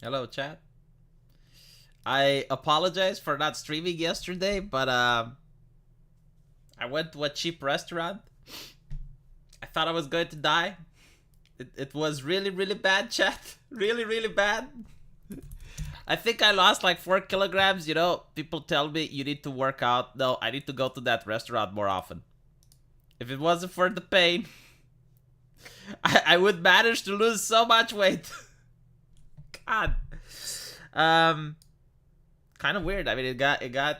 Hello, chat. I apologize for not streaming yesterday, but I went to a cheap restaurant. I thought I was going to die. It was really, really bad, chat. Really, really bad. I think I lost like 4 kilograms. You know, people tell me you need to work out. No, I need to go to that restaurant more often. If it wasn't for the pain, I would manage to lose so much weight. God. Um, Kind of weird. I mean, it got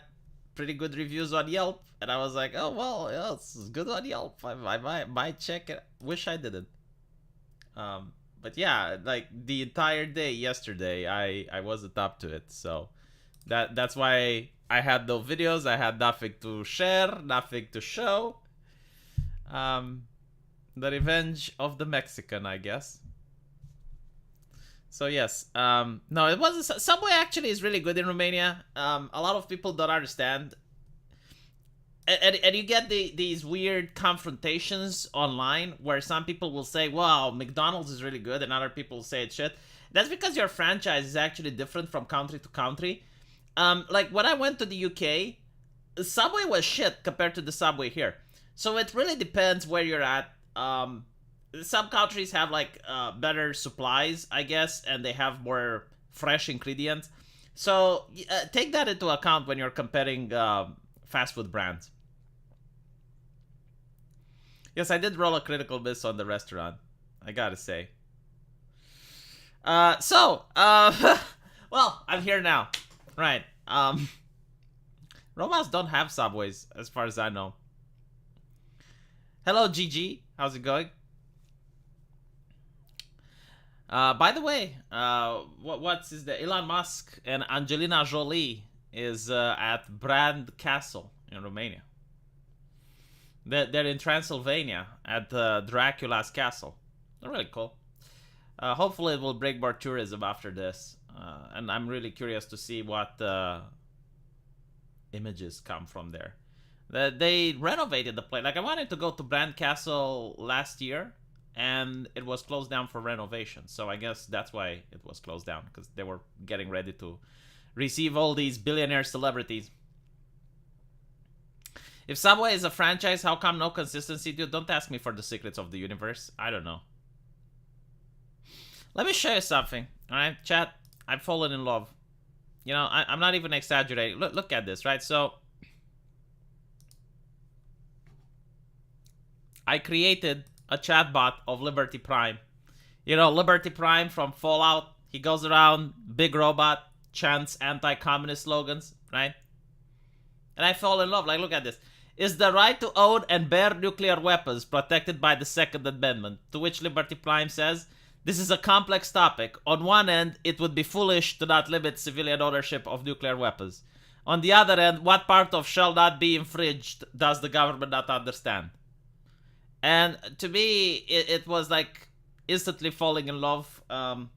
pretty good reviews on Yelp, and I was like, oh well, yeah, it's good on Yelp. I might check it. Wish I didn't. But yeah, like the entire day yesterday, I wasn't up to it, so that's why I had no videos. I had nothing to share, nothing to show. Um, the revenge of the Mexican, I guess. So yes, no, it wasn't. Subway actually is really good in Romania. A lot of people don't understand, and you get these weird confrontations online where some people will say, "Wow, McDonald's is really good," and other people say it's shit. That's because your franchise is actually different from country to country. Like when I went to the UK, Subway was shit compared to the Subway here. So it really depends where you're at. Some countries have like better supplies, I guess, and they have more fresh ingredients. So take that into account when you're comparing fast food brands. Yes, I did roll a critical miss on the restaurant. I gotta say. Well, I'm here now. Right. Robots don't have subways, as far as I know. Hello, GG. How's it going? By the way, what's is the Elon Musk and Angelina Jolie is at Brand Castle in Romania. They're in Transylvania at Dracula's castle. They're really cool. Hopefully, it will bring more tourism after this, and I'm really curious to see what images come from there. They renovated the place. Like I wanted to go to Brand Castle last year, and it was closed down for renovation. So I guess that's why it was closed down, because they were getting ready to receive all these billionaire celebrities. If Subway is a franchise, how come no consistency, dude? Don't ask me for the secrets of the universe. I don't know. Let me show you something. Alright, chat. I've fallen in love. You know, I'm not even exaggerating. Look at this, right? So I created a chatbot of Liberty Prime. You know, Liberty Prime from Fallout. He goes around, big robot, chants anti-communist slogans, right? And I fall in love. Like, look at this. Is the right to own and bear nuclear weapons protected by the Second Amendment? To which Liberty Prime says, this is a complex topic. On one end, it would be foolish to not limit civilian ownership of nuclear weapons. On the other end, what part of shall not be infringed does the government not understand? And to me, it was like instantly falling in love. All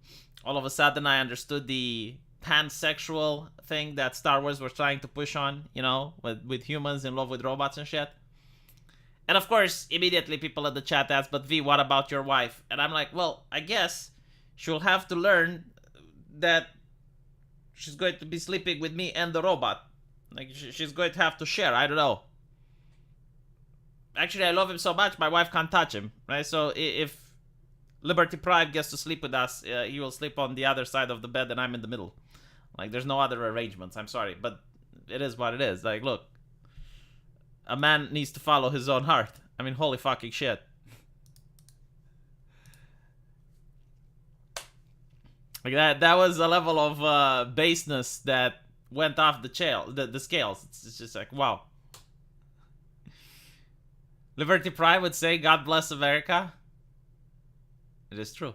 of a sudden, I understood the pansexual thing that Star Wars was trying to push on, you know, with humans in love with robots and shit. And of course, immediately people in the chat ask, but V, what about your wife? And I'm like, well, I guess she'll have to learn that she's going to be sleeping with me and the robot. Like, she's going to have to share. I don't know. Actually, I love him so much, my wife can't touch him, right? So if Liberty Prime gets to sleep with us, he will sleep on the other side of the bed and I'm in the middle. Like, there's no other arrangements. I'm sorry, but it is what it is. Like, look, a man needs to follow his own heart. I mean, holy fucking shit. Like that was a level of baseness that went off the scales. It's just like, wow. Liberty Prime would say, God bless America. It is true.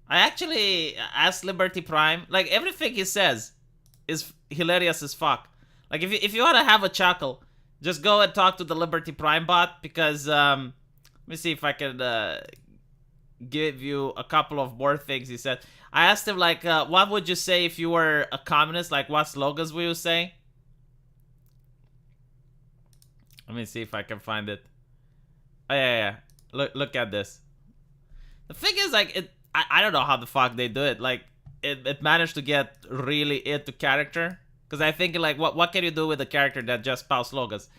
I actually asked Liberty Prime, like everything he says is hilarious as fuck. Like if you want to have a chuckle, just go and talk to the Liberty Prime bot, because let me see if I can give you a couple of more things he said. I asked him like, what would you say if you were a communist? Like what slogans would you say? Let me see if I can find it. Oh yeah. Look at this. The thing is, like, I don't know how the fuck they do it. Like, it managed to get really into character. Because I think, like, what can you do with a character that just spouts slogans?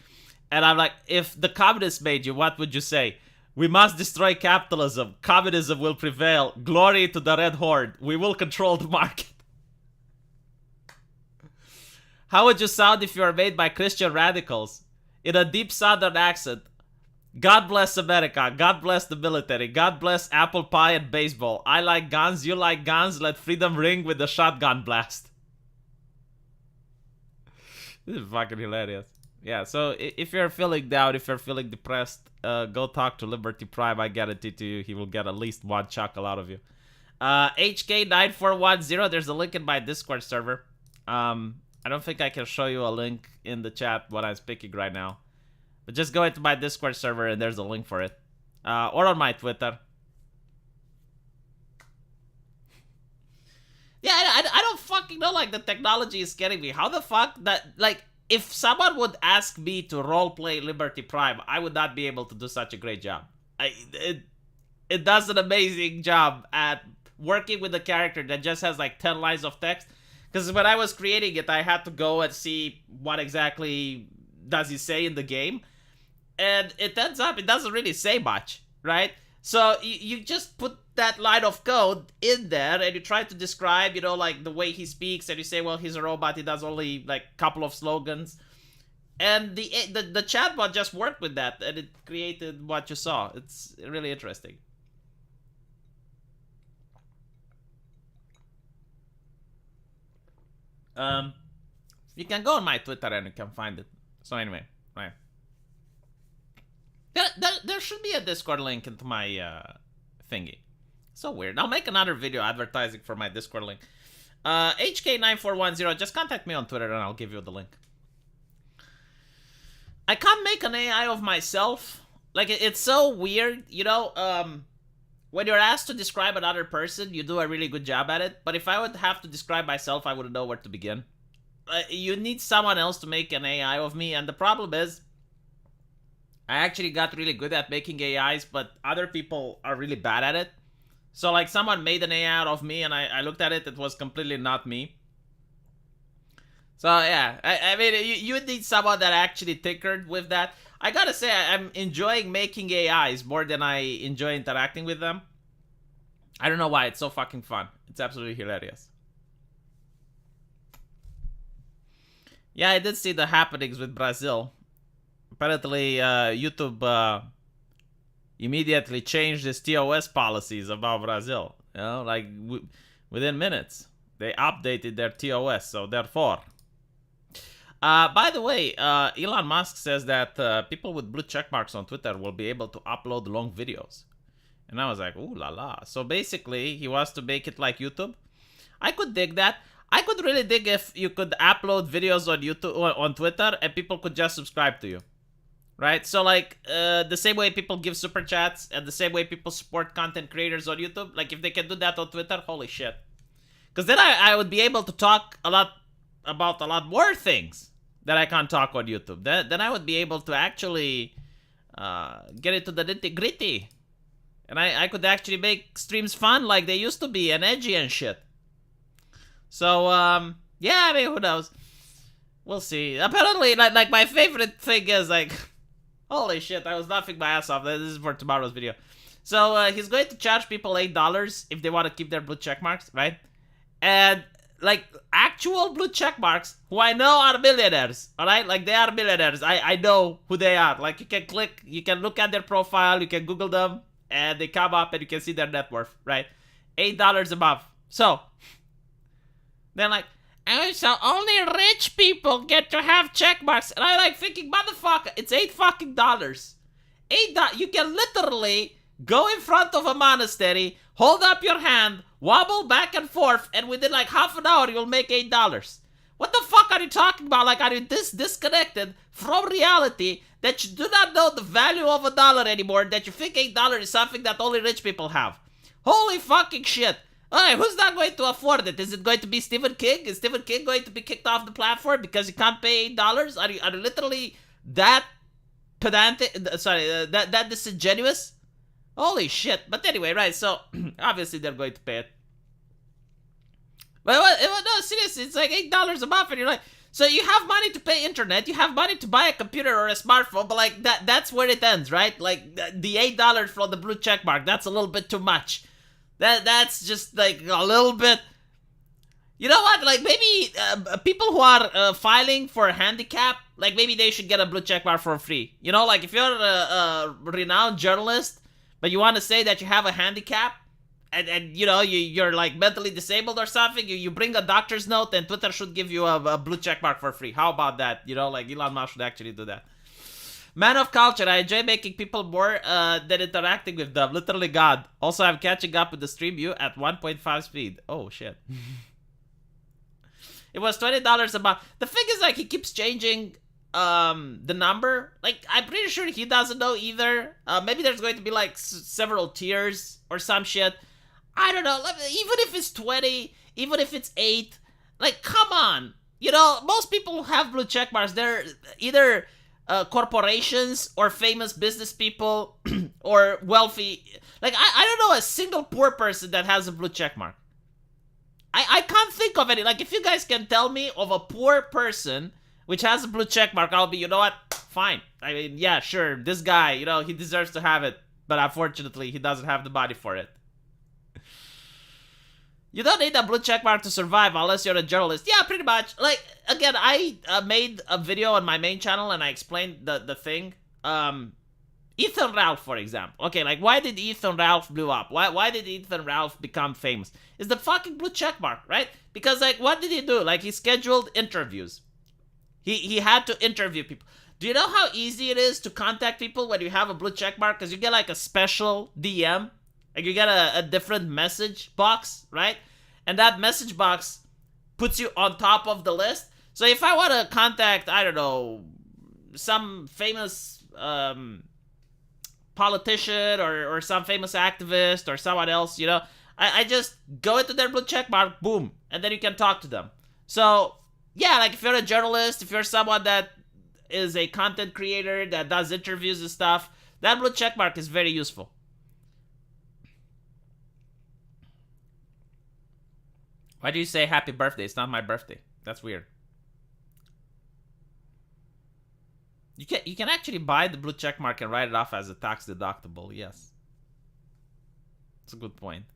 And I'm like, if the communists made you, what would you say? We must destroy capitalism. Communism will prevail. Glory to the Red Horde. We will control the market. How would you sound if you were made by Christian radicals? In a deep southern accent. God bless America. God bless the military. God bless apple pie and baseball. I like guns. You like guns. Let freedom ring with the shotgun blast. This is fucking hilarious. Yeah, so if you're feeling down, if you're feeling depressed, go talk to Liberty Prime. I guarantee to you he will get at least one chuckle out of you. HK9410, there's a link in my Discord server. I don't think I can show you a link in the chat what I'm speaking right now. But just go into my Discord server and there's a link for it. Or on my Twitter. Yeah, I don't fucking know, like, the technology is getting me. How the fuck that, like, if someone would ask me to roleplay Liberty Prime, I would not be able to do such a great job. It does an amazing job at working with a character that just has, like, 10 lines of text. Because when I was creating it, I had to go and see what exactly does he say in the game. And it ends up, it doesn't really say much, right? So you just put that line of code in there and you try to describe, you know, like the way he speaks, and you say, well, he's a robot, he does only like a couple of slogans. And the chatbot just worked with that and it created what you saw. It's really interesting. You can go on my Twitter and you can find it. So anyway, right. There should be a Discord link into my thingy. So weird. I'll make another video advertising for my Discord link. HK9410, just contact me on Twitter and I'll give you the link. I can't make an AI of myself. Like, it's so weird, you know, when you're asked to describe another person, you do a really good job at it. But if I would have to describe myself, I wouldn't know where to begin. You need someone else to make an AI of me, and the problem is, I actually got really good at making AIs, but other people are really bad at it. So, like, someone made an AI out of me, and I looked at it, it was completely not me. So, yeah, I mean, you need someone that actually tinkered with that. I gotta say, I'm enjoying making AIs more than I enjoy interacting with them. I don't know why, it's so fucking fun. It's absolutely hilarious. Yeah, I did see the happenings with Brazil. Apparently, YouTube immediately changed its TOS policies about Brazil. You know, like, within minutes. They updated their TOS, so therefore... by the way, Elon Musk says that people with blue check marks on Twitter will be able to upload long videos. And I was like, ooh la la. So basically, he wants to make it like YouTube. I could dig that. I could really dig if you could upload videos on YouTube, on Twitter, and people could just subscribe to you. Right? So, like, the same way people give super chats, and the same way people support content creators on YouTube, like, if they can do that on Twitter, holy shit. Because then I would be able to talk about a lot more things that I can't talk on YouTube. Then I would be able to actually get into the nitty-gritty. And I could actually make streams fun like they used to be, and edgy and shit. So, yeah, I mean, who knows? We'll see. Apparently, like my favorite thing is, like, holy shit, I was laughing my ass off. This is for tomorrow's video. So, he's going to charge people $8 if they want to keep their blue check marks, right? And, like, actual blue check marks, who I know are millionaires, alright? Like, they are millionaires. I know who they are. Like, you can click, you can look at their profile, you can Google them, and they come up and you can see their net worth, right? $8 a month. So, they're like, oh, so only rich people get to have check marks. And I like thinking, motherfucker, it's $8 fucking dollars. $8. You can literally go in front of a monastery, hold up your hand, wobble back and forth, and within like half an hour, you'll make $8. What the fuck are you talking about? Like, are you this disconnected from reality that you do not know the value of a dollar anymore, that you think $8 is something that only rich people have? Holy fucking shit. Alright, who's not going to afford it? Is it going to be Stephen King? Is Stephen King going to be kicked off the platform because he can't pay $8? Are you literally that pedantic? Sorry, that disingenuous? Holy shit. But anyway, right, so obviously they're going to pay it. But no, seriously, it's like $8 a month, and you're like, so you have money to pay internet, you have money to buy a computer or a smartphone, but like that's where it ends, right? Like the $8 for the blue check mark, that's a little bit too much. That's just like a little bit. You know what? Like maybe people who are filing for a handicap, like maybe they should get a blue check mark for free. You know, like if you're a renowned journalist, but you want to say that you have a handicap, and you know you're like mentally disabled or something, you bring a doctor's note, and Twitter should give you a blue check mark for free. How about that? You know, like Elon Musk should actually do that. Man of culture, I enjoy making people more than interacting with them. Literally God. Also, I'm catching up with the stream view at 1.5 speed. Oh shit. It was $20 a month. The thing is, like, he keeps changing the number. Like, I'm pretty sure he doesn't know either. Maybe there's going to be like several tiers or some shit. I don't know. Even if it's 20, even if it's 8, like, come on. You know, most people who have blue check marks, they're either corporations or famous business people or wealthy. Like, I don't know a single poor person that has a blue check mark. I can't think of any. Like, if you guys can tell me of a poor person which has a blue check mark, I'll be, you know what? Fine. I mean, yeah, sure. This guy, you know, he deserves to have it. But unfortunately, he doesn't have the body for it. You don't need a blue check mark to survive unless you're a journalist. Yeah, pretty much. Like, again, I made a video on my main channel and I explained the thing. Ethan Ralph, for example. Okay, like, why did Ethan Ralph blew up? Why did Ethan Ralph become famous? It's the fucking blue check mark, right? Because, like, what did he do? Like, he scheduled interviews. He had to interview people. Do you know how easy it is to contact people when you have a blue check mark? Because you get, like, a special DM. Like, you get a different message box, right? And that message box puts you on top of the list. So if I want to contact, I don't know, some famous politician or some famous activist or someone else, you know, I just go into their blue check mark, boom, and then you can talk to them. So, yeah, like if you're a journalist, if you're someone that is a content creator that does interviews and stuff, that blue check mark is very useful. Why do you say happy birthday? It's not my birthday. That's weird. You can actually buy the blue check mark and write it off as a tax deductible. Yes. That's a good point.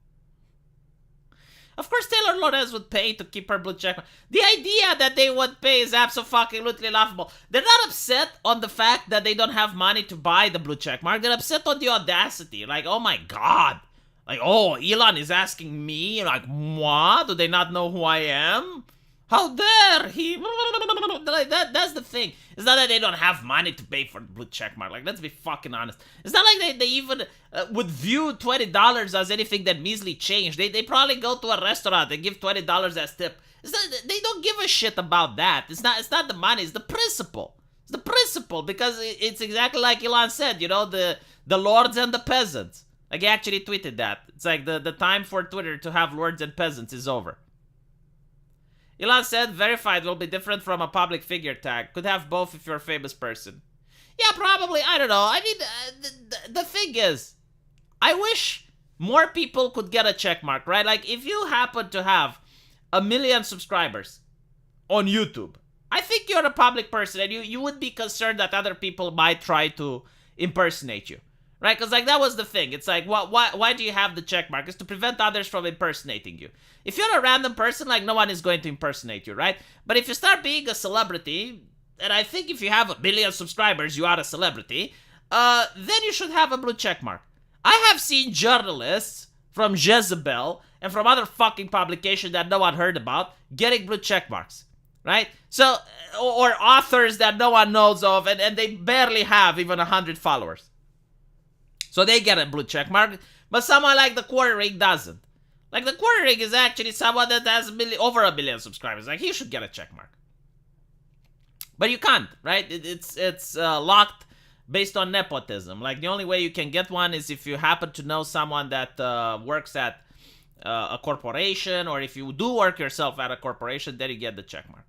Of course, Taylor Lorenz would pay to keep her blue check mark. The idea that they would pay is absolutely laughable. They're not upset on the fact that they don't have money to buy the blue check mark. They're upset on the audacity. Like, oh my god. Like, oh, Elon is asking me, like, what? Do they not know who I am? How dare he? Like, that's the thing. It's not that they don't have money to pay for the blue check mark. Like, let's be fucking honest. It's not like they even would view $20 as anything that measly change. They probably go to a restaurant and give $20 as tip. It's not, they don't give a shit about that. It's not the money. It's the principle. It's the principle, because it's exactly like Elon said. You know, the lords and the peasants. Like, he actually tweeted that. It's like the time for Twitter to have lords and peasants is over. Elon said, verified will be different from a public figure tag. Could have both if you're a famous person. Yeah, probably. I don't know. I mean, the thing is, I wish more people could get a check mark, right? Like, if you happen to have 1 million subscribers on YouTube, I think you're a public person, and you would be concerned that other people might try to impersonate you. Right? Because, like, that was the thing. It's like, why do you have the check mark? It's to prevent others from impersonating you. If you're a random person, like, no one is going to impersonate you, right? But if you start being a celebrity, and I think if you have 1 million subscribers, you are a celebrity, then you should have a blue check mark. I have seen journalists from Jezebel and from other fucking publications that no one heard about getting blue check marks, right? So, or authors that no one knows of, and they barely have even 100 followers. So they get a blue check mark, but someone like the Quarter Ring doesn't. Like, the Quarter Ring is actually someone that has over 1 million subscribers. Like, he should get a check mark. But you can't, right? It's locked based on nepotism. Like, the only way you can get one is if you happen to know someone that works at a corporation, or if you do work yourself at a corporation, then you get the check mark.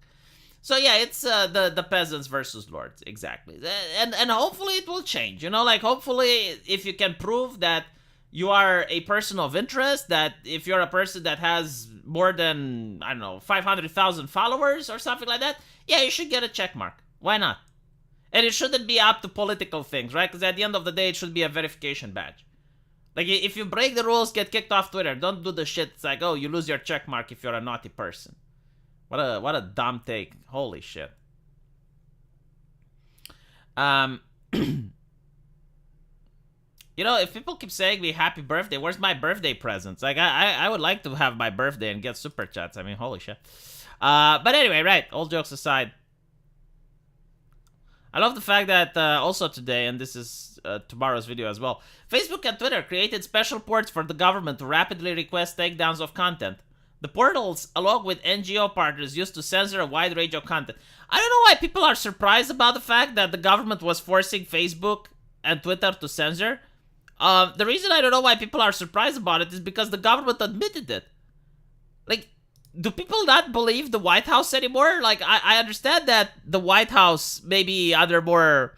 So yeah, it's the peasants versus lords, exactly. And hopefully it will change, you know, like, hopefully if you can prove that you are a person of interest, that if you're a person that has more than, I don't know, 500,000 followers or something like that, yeah, you should get a check mark. Why not? And it shouldn't be up to political things, right? Because at the end of the day, it should be a verification badge. Like, if you break the rules, get kicked off Twitter. Don't do the shit. It's like, oh, you lose your check mark if you're a naughty person. What a dumb take. Holy shit. You know, if people keep saying me happy birthday, where's my birthday presents? Like, I would like to have my birthday and get super chats. I mean, holy shit. But anyway, right, all jokes aside. I love the fact that also today, and this is tomorrow's video as well, Facebook and Twitter created special ports for the government to rapidly request takedowns of content. The portals, along with NGO partners, used to censor a wide range of content. I don't know why people are surprised about the fact that the government was forcing Facebook and Twitter to censor. The reason I don't know why people are surprised about it is because the government admitted it. Like, do people not believe the White House anymore? Like, I understand that the White House may be under more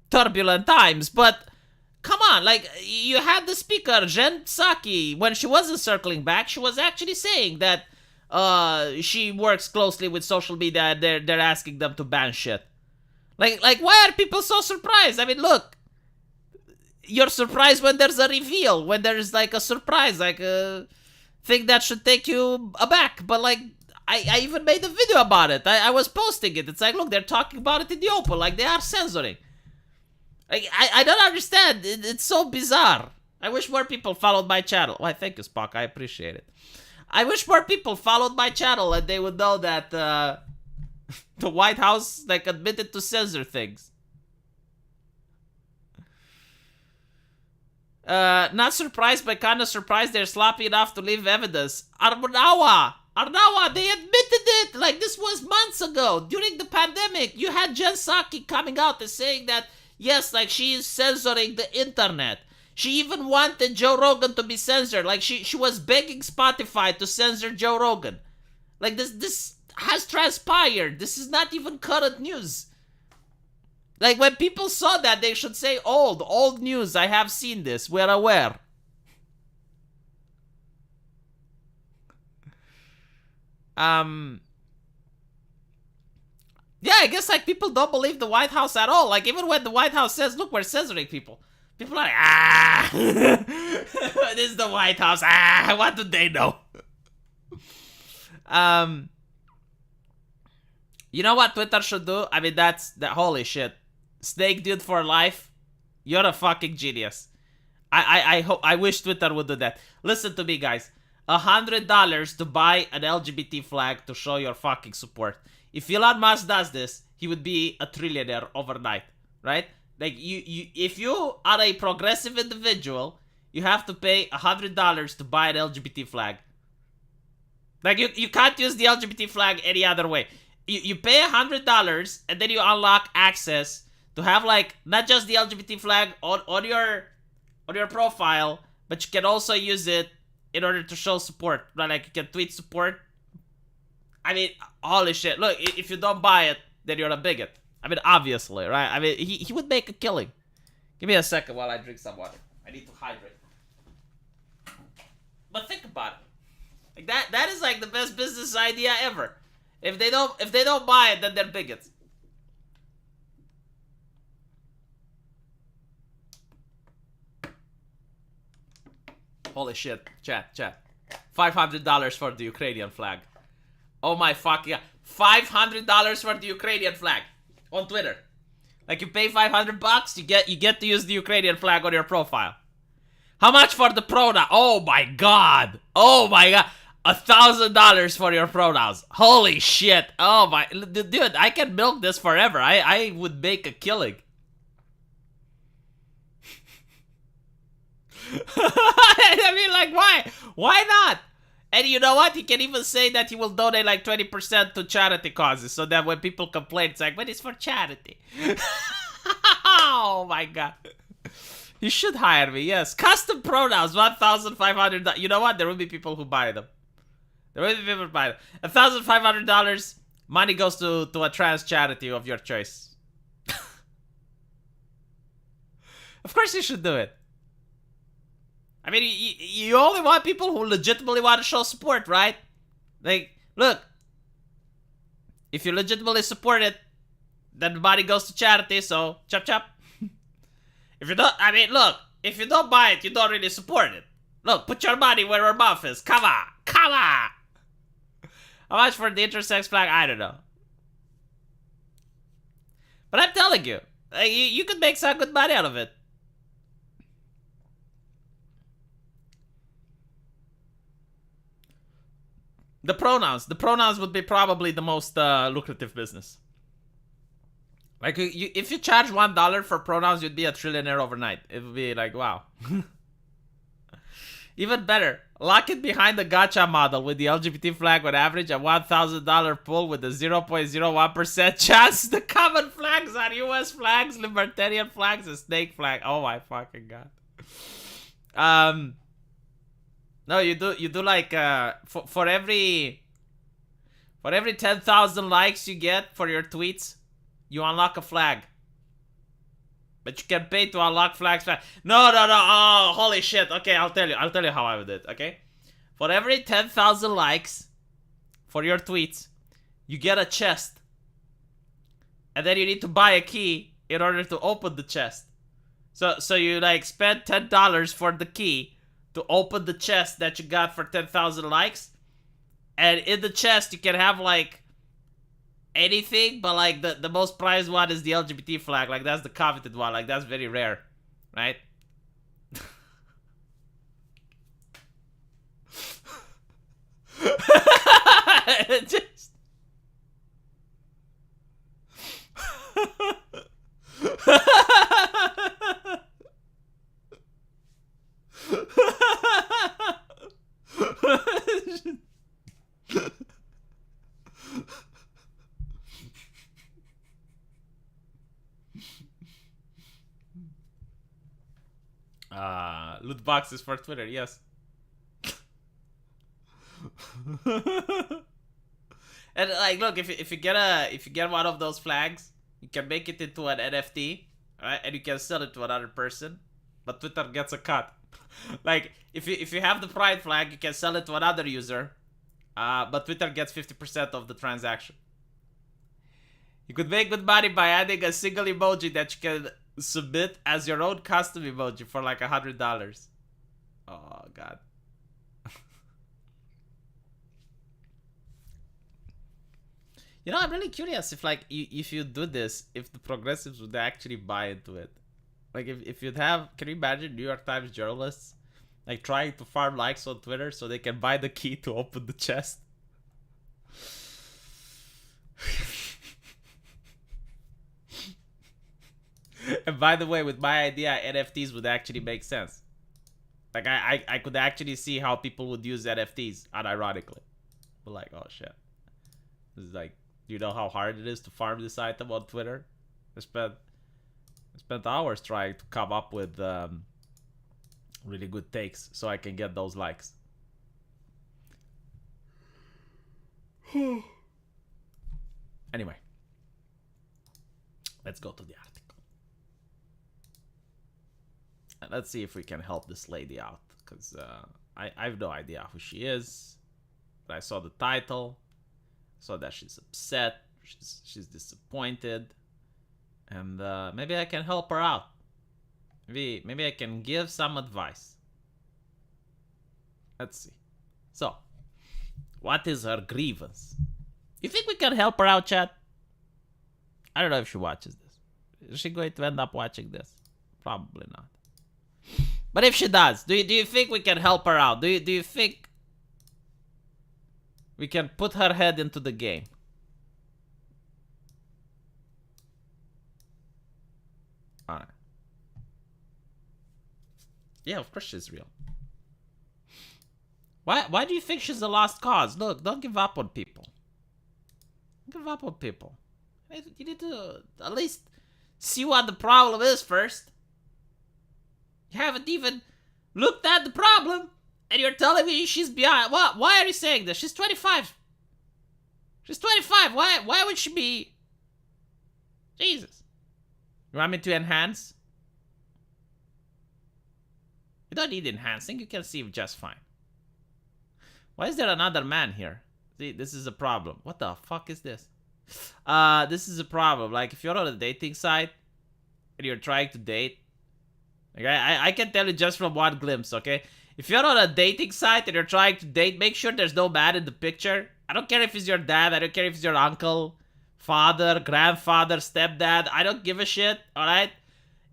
turbulent times, but come on, like, you had the speaker, Jen Psaki, when she wasn't circling back, she was actually saying that she works closely with social media and they're asking them to ban shit. Like, why are people so surprised? I mean, look, you're surprised when there's a reveal, when there's, like, a surprise, like, a thing that should take you aback. But, like, I even made a video about it. I was posting it. It's like, look, they're talking about it in the open, like, they are censoring. Like, I don't understand. It's so bizarre. I wish more people followed my channel. Why, thank you, Spock. I appreciate it. I wish more people followed my channel and they would know that the White House, like, admitted to censor things. Not surprised, but kind of surprised they're sloppy enough to leave evidence. Arnawa, they admitted it. Like, this was months ago, during the pandemic. You had Jen Psaki coming out and saying that, yes, like, she is censoring the internet. She even wanted Joe Rogan to be censored. Like, she was begging Spotify to censor Joe Rogan. Like, this has transpired. This is not even current news. Like, when people saw that, they should say, old news, I have seen this, we're aware. Yeah, I guess, like, people don't believe the White House at all. Like, even when the White House says, look, we're censoring people, people are like, this is the White House, what do they know? You know what Twitter should do? I mean, holy shit. Snake Dude for life, you're a fucking genius. I wish Twitter would do that. Listen to me, guys. $100 to buy an LGBT flag to show your fucking support. If Elon Musk does this, he would be a trillionaire overnight, right? Like, if you are a progressive individual, you have to pay $100 to buy an LGBT flag. Like, you can't use the LGBT flag any other way. You pay $100 and then you unlock access to have, like, not just the LGBT flag on your profile, but you can also use it in order to show support, right? Like, you can tweet support. I mean, holy shit. Look, if you don't buy it, then you're a bigot. I mean, obviously, right? I mean, he would make a killing. Give me a second while I drink some water. I need to hydrate. But think about it. Like, that is, like, the best business idea ever. If they don't buy it, then they're bigots. Holy shit, chat. $500 for the Ukrainian flag. Oh my fucking god. $500 for the Ukrainian flag on Twitter. Like, you pay $500, you get to use the Ukrainian flag on your profile. How much for the pronoun? Oh my god. $1,000 for your pronouns. Holy shit. Oh my, dude, I can milk this forever. I would make a killing. I mean, like, why? Why not? And you know what? He can even say that he will donate like 20% to charity causes, so that when people complain, it's like, but it's for charity. Oh my god. You should hire me, yes. Custom pronouns, $1,500. You know what? There will be people who buy them. $1,500, money goes to a trans charity of your choice. Of course you should do it. I mean, you only want people who legitimately want to show support, right? Like, look, if you legitimately support it, then the money goes to charity, so chop chop. If you don't, I mean, look, if you don't buy it, you don't really support it. Look, put your money where your mouth is. Come on, come on. How much for the intersex flag? I don't know. But I'm telling you, you could make some good money out of it. The pronouns would be probably the most lucrative business. Like, if you charge $1 for pronouns, you'd be a trillionaire overnight. It would be like, wow. Even better, lock it behind the gacha model with the LGBT flag would average a $1,000 pull with a 0.01% chance. The common flags are US flags, libertarian flags, and snake flag. Oh my fucking god. No, you do like for every 10,000 likes you get for your tweets, you unlock a flag. But you can pay to unlock flags. No. Oh, holy shit. Okay, I'll tell you how I would do it, okay? For every 10,000 likes for your tweets, you get a chest. And then you need to buy a key in order to open the chest. So you like spend $10 for the key to open the chest that you got for 10,000 likes. And in the chest, you can have like anything, but like the most prized one is the LGBT flag. Like that's the coveted one. Like that's very rare, right? Just... Loot boxes for Twitter, yes. And like, look, if you get one of those flags, you can make it into an NFT, right? And you can sell it to another person, but Twitter gets a cut. Like, if you have the Pride flag, you can sell it to another user, but Twitter gets 50% of the transaction. You could make good money by adding a single emoji that you can submit as your own custom emoji for like $100. Oh god. You know, I'm really curious if like if you do this, if the progressives would actually buy into it. Like if you'd have, can you imagine New York Times journalists like trying to farm likes on Twitter so they can buy the key to open the chest? And by the way, with my idea, NFTs would actually make sense. Like I could actually see how people would use NFTs unironically. But like, oh shit. This is like, do you know how hard it is to farm this item on Twitter? I spent hours trying to come up with really good takes so I can get those likes. Anyway, let's go to the article. And let's see if we can help this lady out, because I have no idea who she is. But I saw the title, saw that she's upset, she's disappointed, and maybe I can help her out. Maybe I can give some advice. Let's see. So, what is her grievance? You think we can help her out, chat? I don't know if she watches this. Is she going to end up watching this? Probably not. But if she does, do you think we can help her out? Do you think we can put her head into the game? Alright. Yeah, of course she's real. Why do you think she's a lost cause? Look, don't give up on people. Don't give up on people. You need to at least see what the problem is first. You haven't even looked at the problem, and you're telling me she's behind. What? Why are you saying this? She's 25. She's 25. Why would she be? Jesus. You want me to enhance? You don't need enhancing. You can see just fine. Why is there another man here? See, this is a problem. What the fuck is this? This is a problem. Like, if you're on a dating site and you're trying to date, okay, I can tell you just from one glimpse, okay? If you're on a dating site and you're trying to date, make sure there's no man in the picture. I don't care if it's your dad. I don't care if it's your uncle, father, grandfather, stepdad. I don't give a shit, alright?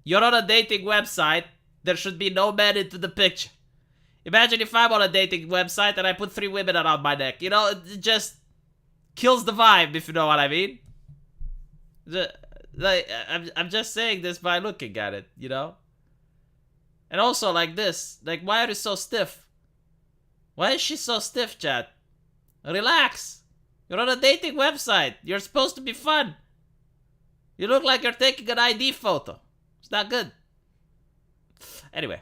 You're on a dating website. There should be no man into the picture. Imagine if I'm on a dating website and I put 3 women around my neck. You know, it just kills the vibe, if you know what I mean. I'm just saying this by looking at it, you know? And also, like this. Like, why are you so stiff? Why is she so stiff, chat? Relax. You're on a dating website. You're supposed to be fun. You look like you're taking an ID photo. It's not good. Anyway.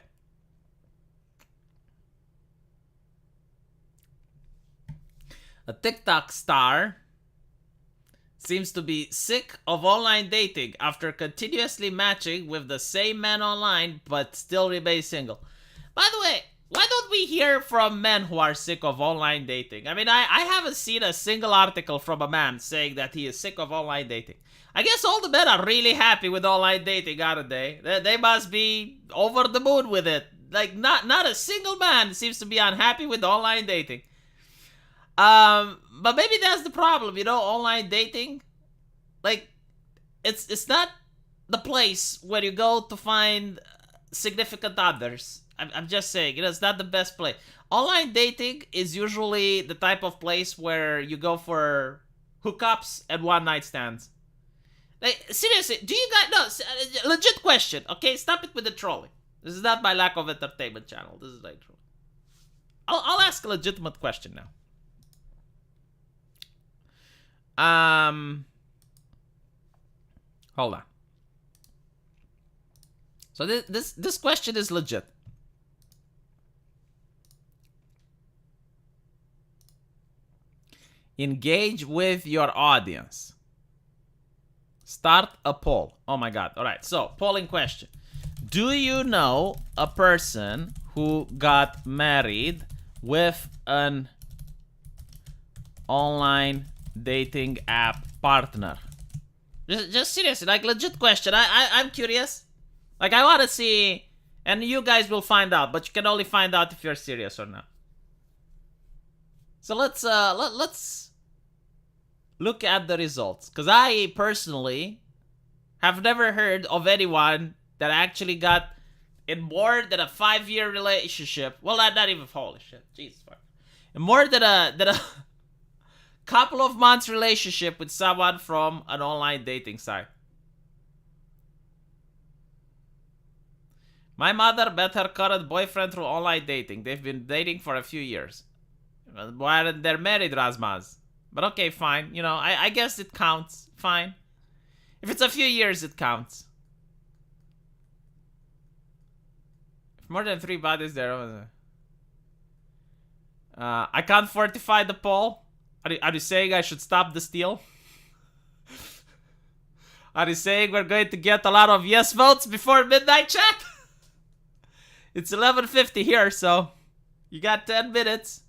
A TikTok star seems to be sick of online dating after continuously matching with the same man online but still remains single. By the way, why don't we hear from men who are sick of online dating? I mean, I haven't seen a single article from a man saying that he is sick of online dating. I guess all the men are really happy with online dating, aren't they? They must be over the moon with it. Like, not a single man seems to be unhappy with online dating. But maybe that's the problem, you know, online dating. Like, it's not the place where you go to find significant others. I'm just saying, you know, it's not the best place. Online dating is usually the type of place where you go for hookups and one-night stands. Like, seriously, do you guys... No, legit question, okay? Stop it with the trolling. This is not my lack of entertainment channel. This is like trolling. I'll ask a legitimate question now. Hold on. So this question is legit. Engage with your audience. Start a poll. Oh my god. Alright, so polling question. Do you know a person who got married with an online dating app partner? Just seriously, like, legit question. I'm curious. Like, I want to see, and you guys will find out, but you can only find out if you're serious or not. So let's look at the results, because I personally have never heard of anyone that actually got in more than a 5-year relationship. Well, not even, holy shit, Jesus fuck. In more than a couple of months relationship with someone from an online dating site. My mother met her current boyfriend through online dating. They've been dating for a few years. Why aren't they married, Razmaz? But okay, fine. You know, I guess it counts. Fine. If it's a few years, it counts. If more than 3 bodies there. I can't fortify the poll. Are you saying I should stop the steal? Are you saying we're going to get a lot of yes votes before midnight, chat? It's 11:50 here, so you got 10 minutes.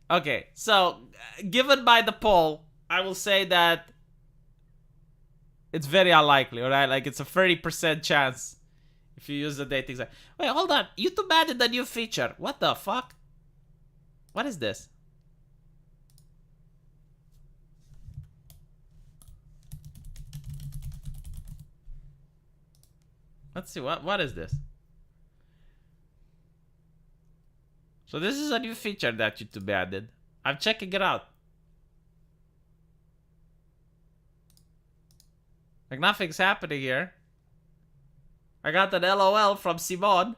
Okay, so given by the poll, I will say that it's very unlikely, alright? Like, it's a 30% chance if you use the dating site. Wait, hold on. YouTube added a new feature. What the fuck? What is this? Let's see. What is this? So this is a new feature that YouTube added. I'm checking it out. Like, nothing's happening here. I got an LOL from Simon.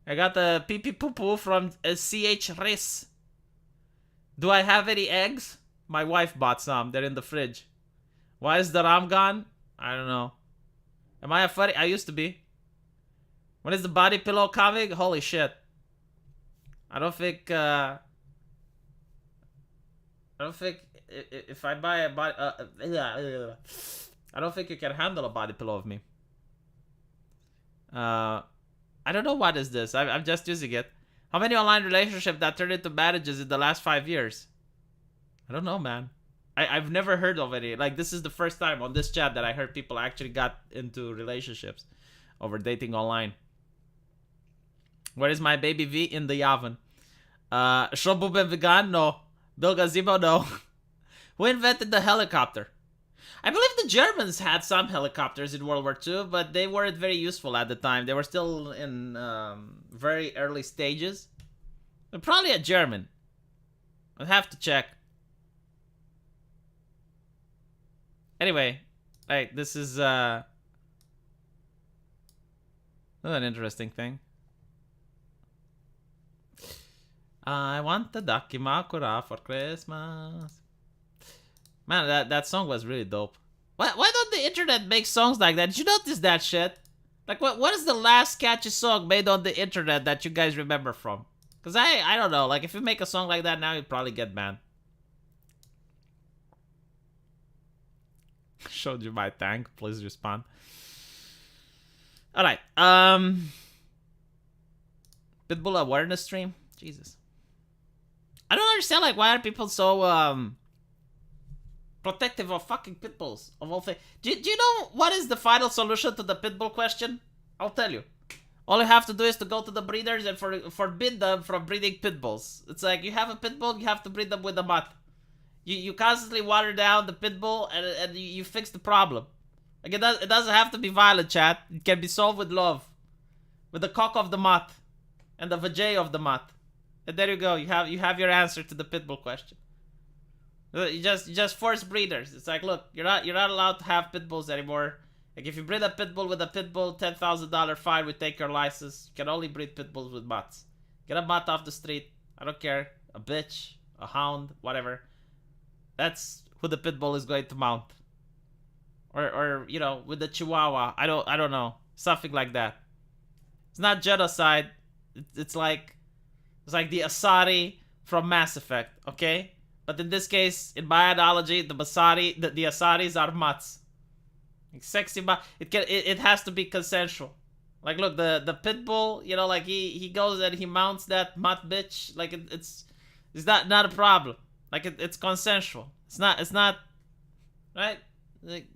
I got a pee pee poo poo from CH Riz. Do I have any eggs? My wife bought some. They're in the fridge. Why is the RAM gone? I don't know. Am I a furry? I used to be. When is the body pillow coming? Holy shit. I don't think if I buy a body... I don't think you can handle a body pillow of me. I don't know what is this. I'm just using it. How many online relationships that turned into marriages in the last 5 years? I don't know, man. I've never heard of any. Like, this is the first time on this chat that I heard people actually got into relationships over dating online. Where is my baby V? In the oven. Shobuben vegan? No. Bill Gazebo? No. Who invented the helicopter? I believe the Germans had some helicopters in World War II, but they weren't very useful at the time. They were still in very early stages. But probably a German. I'll have to check. Anyway, like, this is an interesting thing. I want the Dakimakura for Christmas. Man, that song was really dope. Why don't the internet make songs like that? Did you notice that shit? Like, what is the last catchy song made on the internet that you guys remember from? Because I don't know. Like, if you make a song like that now, you'd probably get banned. Showed you my tank. Please respond. Alright. Pitbull awareness stream? Jesus. I don't understand, like, why are people so, protective of fucking pitbulls of all things. Do you know what is the final solution to the pitbull question? I'll tell you. All you have to do is to go to the breeders and forbid them from breeding pitbulls. It's like, you have a pitbull, you have to breed them with a mutt. You constantly water down the pitbull and you fix the problem. Like, it doesn't have to be violent, chat. It can be solved with love. With the cock of the mutt and the vajay of the mutt. And there you go. You have your answer to the pitbull question. You just force breeders. It's like, look, you're not allowed to have pit bulls anymore. Like, if you breed a pit bull with a pit bull, $10,000 fine, we take your license. You can only breed pit bulls with mutts. Get a mutt off the street. I don't care. A bitch, a hound, whatever. That's who the pit bull is going to mount. Or you know, with the chihuahua. I don't know. Something like that. It's not genocide. It's like the Asari from Mass Effect, okay? But in this case, in my analogy, the Asaris are mutts. Like, sexy mutt. It has to be consensual. Like, look, the pit bull, you know, like, he goes and he mounts that mutt bitch. Like, it's not a problem. Like, it's consensual. It's not right. Like,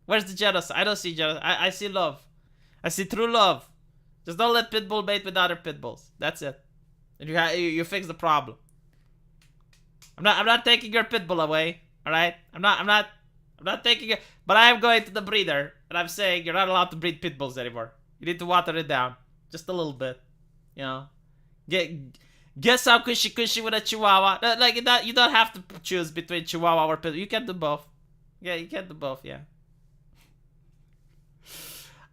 where's the genocide? I don't see genocide. I see love. I see true love. Just don't let pit bull mate with other pit bulls. That's it. And you fix the problem. I'm not taking your pit bull away. All right. I'm not taking it. But I am going to the breeder and I'm saying you're not allowed to breed pit bulls anymore. You need to water it down just a little bit. You know, get some cushy with a chihuahua. Like, you don't have to choose between chihuahua or pit bull. You can do both. Yeah, you can do both. Yeah.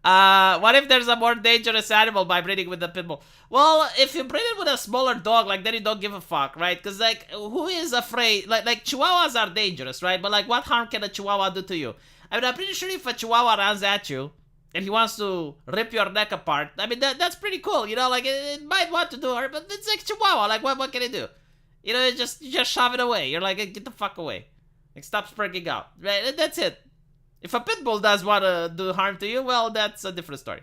What if there's a more dangerous animal by breeding with a pit bull? Well, if you breed it with a smaller dog, like, then you don't give a fuck, right? Because, like, who is afraid? Like chihuahuas are dangerous, right? But, like, what harm can a chihuahua do to you? I mean, I'm pretty sure if a chihuahua runs at you and he wants to rip your neck apart, I mean, that's pretty cool, you know? Like, it might want to do her, but it's like chihuahua. Like, what can it do? You know, you just shove it away. You're like, get the fuck away. Like, stop spreading out. Right? That's it. If a pit bull does want to do harm to you, well, that's a different story.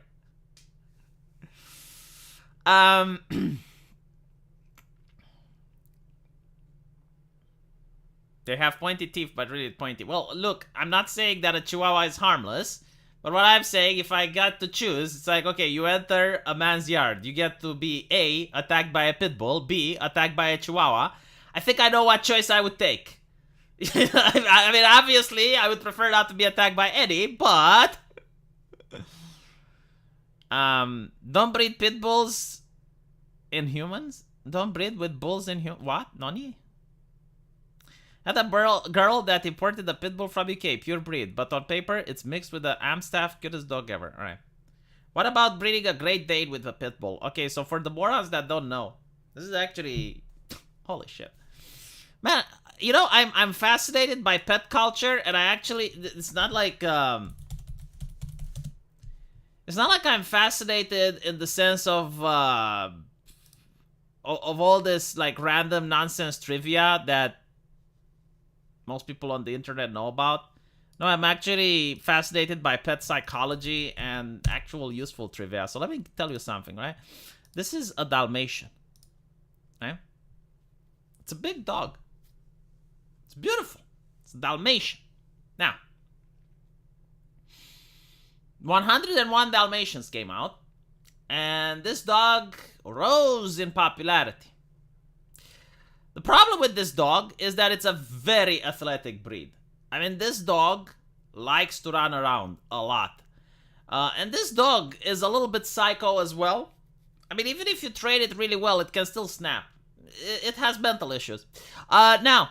They have pointy teeth, but really pointy. Well, look, I'm not saying that a chihuahua is harmless, but what I'm saying, if I got to choose, it's like, okay, you enter a man's yard. You get to be A, attacked by a pit bull, B, attacked by a chihuahua. I think I know what choice I would take. I mean, obviously, I would prefer not to be attacked by any, but don't breed pit bulls in humans. Don't breed with bulls in humans. What? Nani? Had a girl that imported a pit bull from UK, pure breed, but on paper, it's mixed with the Amstaff, cutest dog ever. All right. What about breeding a Great Dane with a pit bull? Okay, so for the morons that don't know, this is actually holy shit, man. You know, I'm fascinated by pet culture, and I actually, it's not like I'm fascinated in the sense of all this, like, random nonsense trivia that most people on the internet know about. No, I'm actually fascinated by pet psychology and actual useful trivia. So let me tell you something, right? This is a Dalmatian, right? It's a big dog. It's beautiful. It's a Dalmatian. Now, 101 Dalmatians came out, and this dog rose in popularity. The problem with this dog is that it's a very athletic breed. I mean, this dog likes to run around a lot. And this dog is a little bit psycho as well. I mean, even if you train it really well, it can still snap. It has mental issues. Now,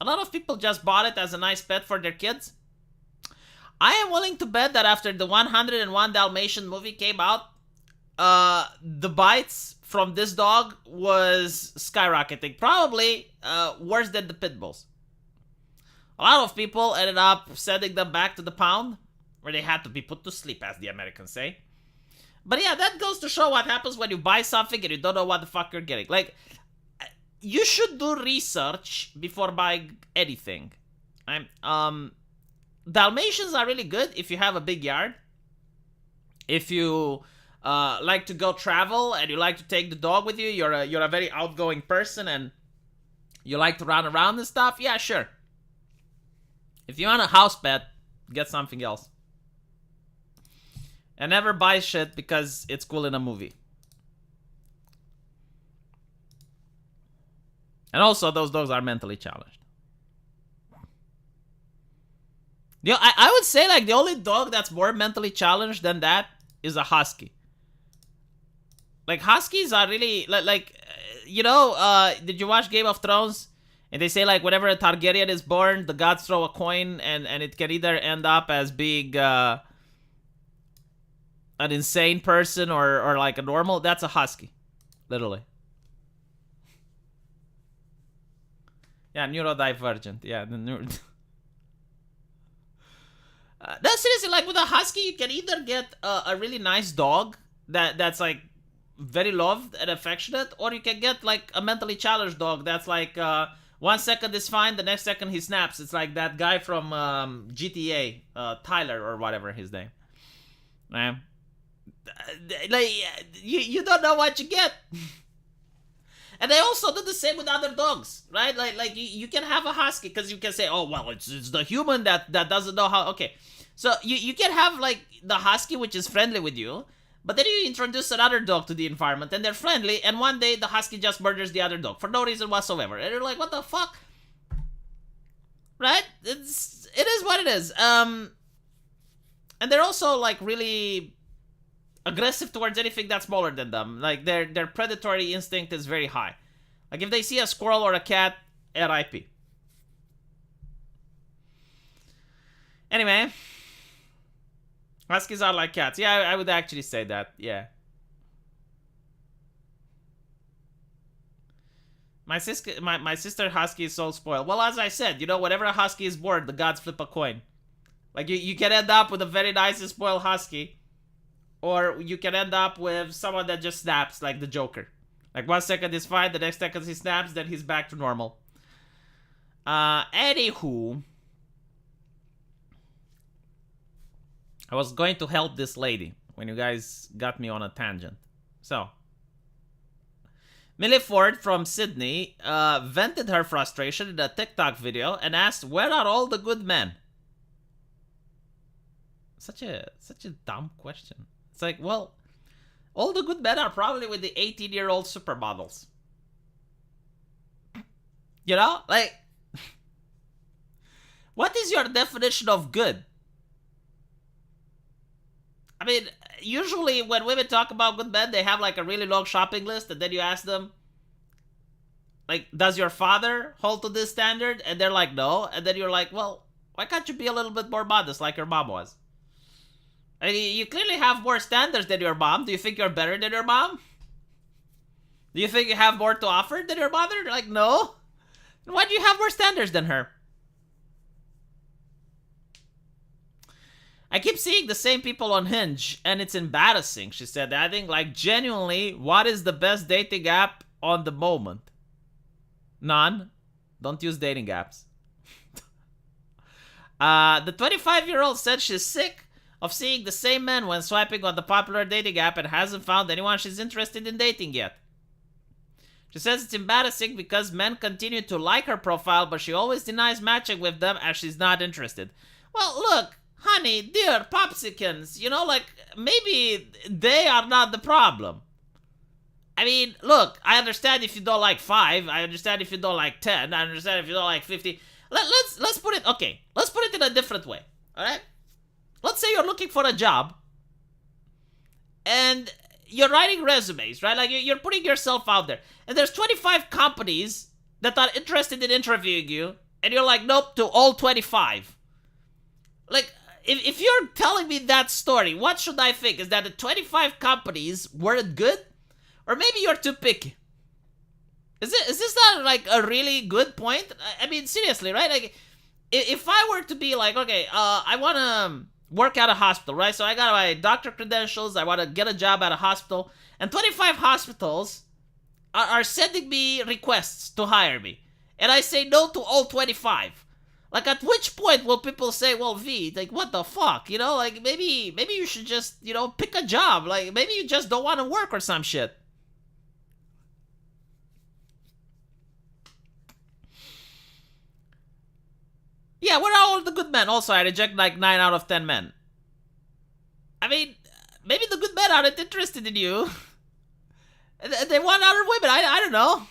a lot of people just bought it as a nice pet for their kids. I am willing to bet that after the 101 Dalmatian movie came out, the bites from this dog was skyrocketing. Probably worse than the pit bulls. A lot of people ended up sending them back to the pound, where they had to be put to sleep, as the Americans say. But yeah, that goes to show what happens when you buy something and you don't know what the fuck you're getting. Like, you should do research before buying anything. Dalmatians are really good if you have a big yard. If you like to go travel and you like to take the dog with you, you're a very outgoing person and you like to run around and stuff, yeah, sure. If you want a house pet, get something else. And never buy shit because it's cool in a movie. And also, those dogs are mentally challenged. You know, I would say, like, the only dog that's more mentally challenged than that is a husky. Like, huskies are really, you know, did you watch Game of Thrones? And they say, like, whenever a Targaryen is born, the gods throw a coin, and it can either end up as being an insane person or like a normal. That's a husky. Literally. Yeah, neurodivergent. Yeah, the neuro... No, seriously, like, with a husky, you can either get a really nice dog that's, like, very loved and affectionate, or you can get, like, a mentally challenged dog that's, like, 1 second is fine, the next second he snaps. It's like that guy from GTA, Tyler or whatever his name. Like, you don't know what you get. And they also do the same with other dogs, right? Like you can have a husky because you can say, oh, well, it's the human that doesn't know how. Okay, so you can have, like, the husky, which is friendly with you, but then you introduce another dog to the environment and they're friendly, and one day the husky just murders the other dog for no reason whatsoever. And you're like, what the fuck? Right? It is what it is. And they're also, like, really aggressive towards anything that's smaller than them. Like, their predatory instinct is very high. Like, if they see a squirrel or a cat, RIP. Anyway, huskies are like cats. Yeah, I would actually say that. Yeah. My sister husky is so spoiled. Well, as I said, you know, whenever a husky is bored, the gods flip a coin. Like, you can end up with a very nice and spoiled husky, or you can end up with someone that just snaps, like the Joker. Like, 1 second is fine, the next second he snaps, then he's back to normal. Anywho, I was going to help this lady when you guys got me on a tangent. So, Millie Ford from Sydney vented her frustration in a TikTok video and asked, where are all the good men? Such a dumb question. It's like, well, all the good men are probably with the 18-year-old supermodels. You know? Like, what is your definition of good? I mean, usually when women talk about good men, they have, like, a really long shopping list, and then you ask them, like, does your father hold to this standard? And they're like, no. And then you're like, well, why can't you be a little bit more modest like your mom was? I mean, you clearly have more standards than your mom. Do you think you're better than your mom? Do you think you have more to offer than your mother? Like, no. Why do you have more standards than her? I keep seeing the same people on Hinge, and it's embarrassing, she said. I think, like, genuinely, what is the best dating app on the moment? None. Don't use dating apps. The 25-year-old said she's sick of seeing the same men when swiping on the popular dating app and hasn't found anyone she's interested in dating yet. She says it's embarrassing because men continue to like her profile, but she always denies matching with them as she's not interested. Well, look, honey, dear popsicles, you know, like, maybe they are not the problem. I mean, look, I understand if you don't like 5, I understand if you don't like 10, I understand if you don't like 50. Let's put it, okay, let's put it in a different way, alright? Let's say you're looking for a job, and you're writing resumes, right? Like, you're putting yourself out there, and there's 25 companies that are interested in interviewing you, and you're like, nope, to all 25. Like, if you're telling me that story, what should I think? Is that the 25 companies weren't good? Or maybe you're too picky? Is this not, like, a really good point? I mean, seriously, right? Like, if I were to be like, okay, I want to work at a hospital, right? So I got my doctor credentials, I want to get a job at a hospital, and 25 hospitals are sending me requests to hire me. And I say no to all 25. Like, at which point will people say, well, V, like, what the fuck? You know, like, maybe you should just, you know, pick a job. Like, maybe you just don't want to work or some shit. Yeah, where are all the good men? Also, I reject like 9 out of 10 men. I mean, maybe the good men aren't interested in you. They want other women. I don't know.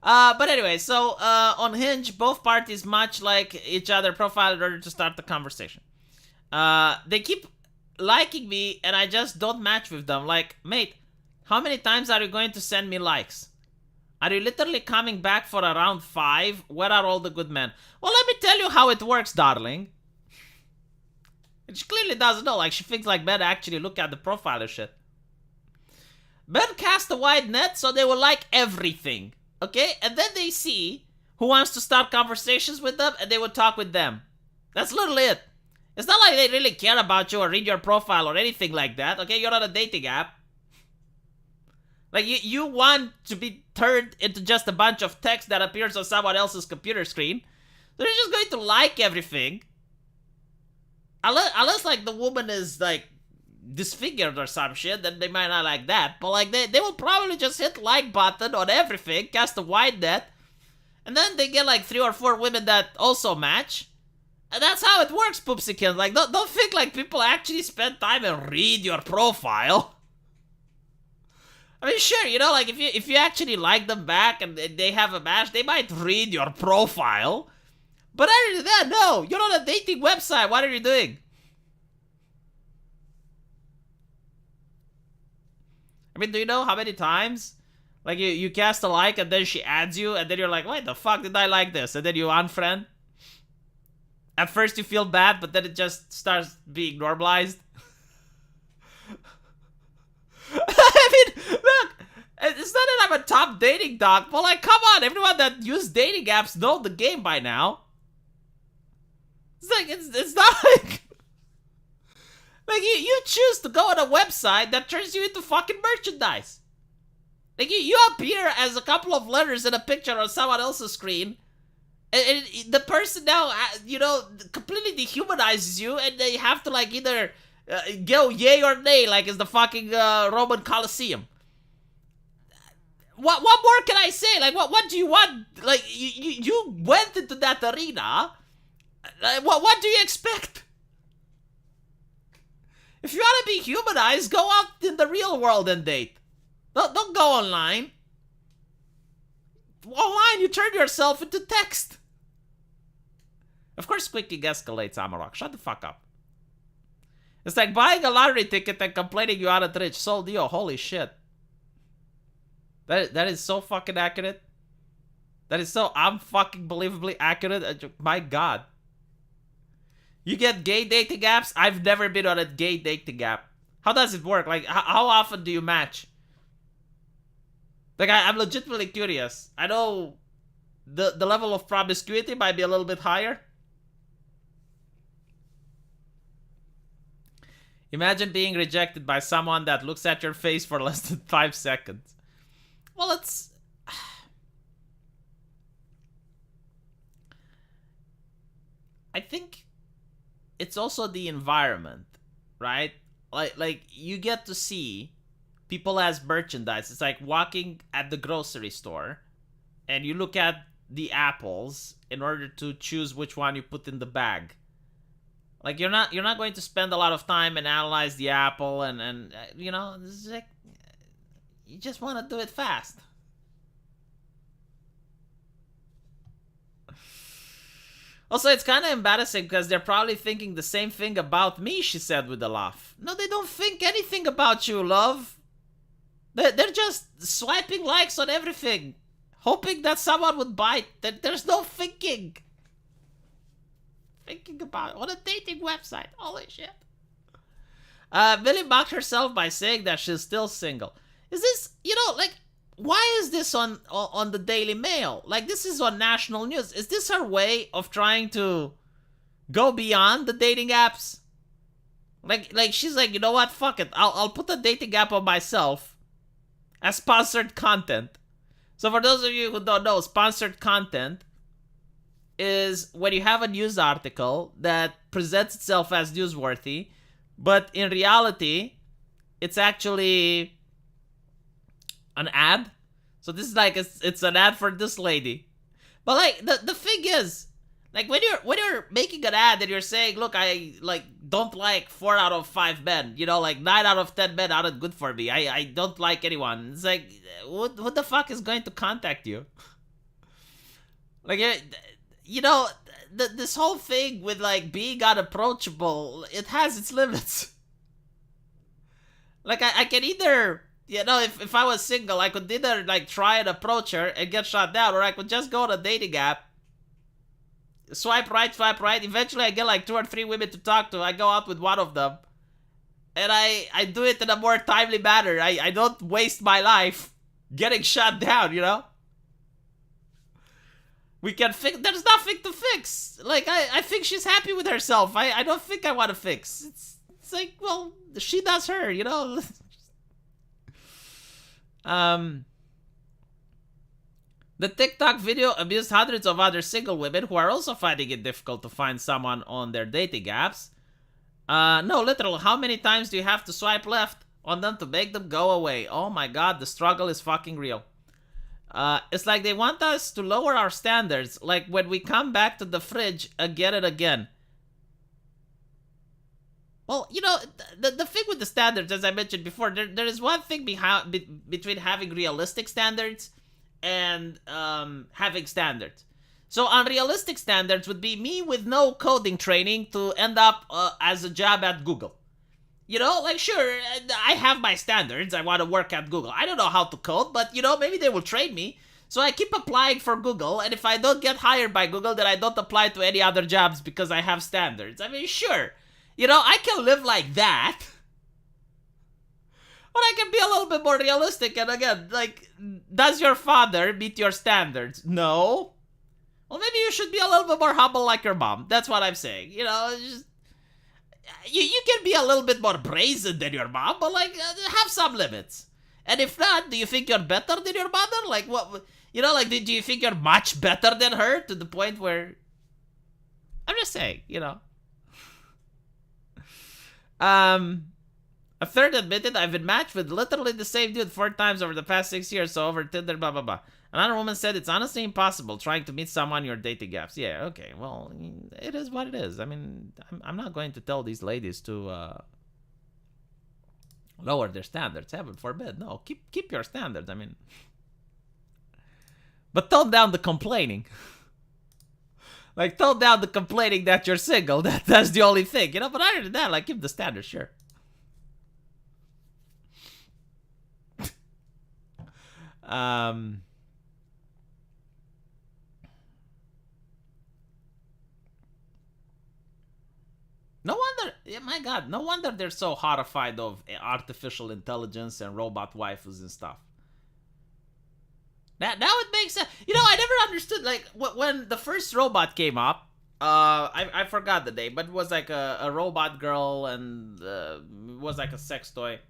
But anyway, so on Hinge, both parties much like each other profile in order to start the conversation. They keep liking me and I just don't match with them. Like, mate, how many times are you going to send me likes? Are you literally coming back for around 5? Where are all the good men? Well, let me tell you how it works, darling. And she clearly doesn't know. Like, she thinks like men actually look at the profile and shit. Men cast a wide net so they will like everything. Okay? And then they see who wants to start conversations with them and they will talk with them. That's literally it. It's not like they really care about you or read your profile or anything like that. Okay? You're on a dating app. Like, you want to be turned into just a bunch of text that appears on someone else's computer screen. So they're just going to like everything. Unless like, the woman is, like, disfigured or some shit, then they might not like that. But, like, they will probably just hit like button on everything, cast a wide net, and then they get, like, 3 or 4 women that also match. And that's how it works, Poopsikin. Like, don't think, like, people actually spend time and read your profile. I mean, sure, you know, like, if you actually like them back and they have a match, they might read your profile. But other than that, no, you're on a dating website, what are you doing? I mean, do you know how many times, like, you cast a like and then she adds you, and then you're like, why the fuck did I like this? And then you unfriend? At first you feel bad, but then it just starts being normalized. I mean, look, it's not that I'm a top dating dog, but like, come on, everyone that uses dating apps know the game by now. It's like, it's not like... Like, you choose to go on a website that turns you into fucking merchandise. Like, you appear as a couple of letters in a picture on someone else's screen, and the person now, you know, completely dehumanizes you, and they have to, like, either... go yay or nay, like it's the fucking Roman Colosseum. What more can I say? Like, what do you want? Like, you went into that arena. What do you expect? If you want to be humanized, go out in the real world and date. Don't go online. Online, you turn yourself into text. Of course, squeaking escalates, Amarok. Shut the fuck up. It's like buying a lottery ticket and complaining you aren't rich. Sold you, holy shit. That is so fucking accurate. That is so unfucking believably accurate. My god. You get gay dating apps? I've never been on a gay dating app. How does it work? Like, how often do you match? Like, I'm legitimately curious. I know the level of promiscuity might be a little bit higher. Imagine being rejected by someone that looks at your face for less than 5 seconds. Well, it's... I think it's also the environment, right? Like you get to see people as merchandise. It's like walking at the grocery store and you look at the apples in order to choose which one you put in the bag. Like you're not going to spend a lot of time and analyze the apple and you know, this is like you just want to do it fast. Also, it's kind of embarrassing because they're probably thinking the same thing about me, she said with a laugh. No, they don't think anything about you, love. They're just swiping likes on everything, hoping that someone would bite. There's no thinking. Thinking about it on a dating website. Holy shit. Millie mocked herself by saying that she's still single. Is this, you know, like, why is this on the Daily Mail? Like, this is on national news. Is this her way of trying to go beyond the dating apps? Like she's like, you know what? Fuck it. I'll put the dating app on myself as sponsored content. So for those of you who don't know, sponsored content is when you have a news article that presents itself as newsworthy, but in reality, it's actually an ad. So this is like it's an ad for this lady. But like the thing is, like when you're making an ad and you're saying, look, I like don't like 4 out of 5 men, you know, like 9 out of 10 men aren't good for me. I don't like anyone. It's like what the fuck is going to contact you? Like you know, this whole thing with like being unapproachable, it has its limits. Like I can either, you know, if I was single, I could either like try and approach her and get shot down, or I could just go on a dating app, swipe right. Eventually I get like 2 or 3 women to talk to. I go out with one of them. And I do it in a more timely manner. I don't waste my life getting shot down, you know? We can fix. There's nothing to fix. Like, I think she's happy with herself. I don't think I want to fix. It's like, well, she does her, you know? The TikTok video abused hundreds of other single women who are also finding it difficult to find someone on their dating apps. No, literally, how many times do you have to swipe left on them to make them go away? Oh my god, the struggle is fucking real. It's like they want us to lower our standards, like when we come back to the fridge again and again. Well, you know, the thing with the standards, as I mentioned before, there is one thing between having realistic standards and having standards. So unrealistic standards would be me with no coding training to end up as a job at Google. You know, like, sure, I have my standards. I want to work at Google. I don't know how to code, but, you know, maybe they will train me. So I keep applying for Google, and if I don't get hired by Google, then I don't apply to any other jobs because I have standards. I mean, sure, you know, I can live like that. But I can be a little bit more realistic, and again, like, does your father meet your standards? No. Well, maybe you should be a little bit more humble like your mom. That's what I'm saying. You know, just... You can be a little bit more brazen than your mom, but like have some limits. And if not, do you think you're better than your mother? Like what, you know, like do you think you're much better than her to the point where? I'm just saying, you know. A third admitted, I've been matched with literally the same dude 4 times over the past 6 years, so over Tinder, blah blah blah. Another woman said it's honestly impossible trying to meet someone your dating apps. Yeah, okay, well, it is what it is. I mean, I'm not going to tell these ladies to lower their standards. Heaven forbid. No, keep your standards. I mean, but tone down the complaining. Like, tone down the complaining that you're single. That's the only thing, you know. But other than that, like, keep the standards, sure. No wonder, my god, no wonder they're so horrified of artificial intelligence and robot waifus and stuff. Now it makes sense. You know, I never understood, like, when the first robot came up, I forgot the name, but it was like a robot girl and it was like a sex toy.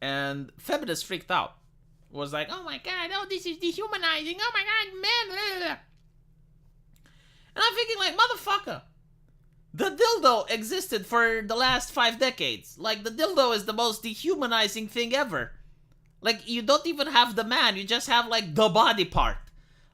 And feminists freaked out. It was like, oh my god, oh, this is dehumanizing, oh my god, man. And I'm thinking like, motherfucker, the dildo existed for the last 5 decades. Like, the dildo is the most dehumanizing thing ever. Like, you don't even have the man, you just have like the body part.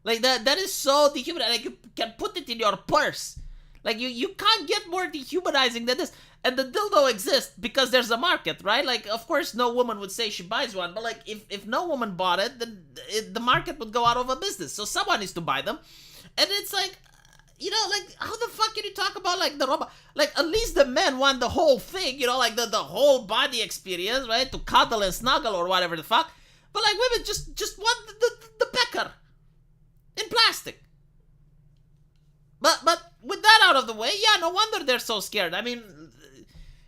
Like, that is so dehumanizing. Like, you can put it in your purse. Like, you can't get more dehumanizing than this. And the dildo exists because there's a market, right? Like, of course, no woman would say she buys one, but like, if no woman bought it, then the market would go out of business. So someone needs to buy them. And it's like, you know, like, how the fuck can you talk about like the robot? Like, at least the men want the whole thing, you know, like the whole body experience, right? To cuddle and snuggle or whatever the fuck. But like, women just want the pecker in plastic. But with that out of the way, yeah, no wonder they're so scared. I mean,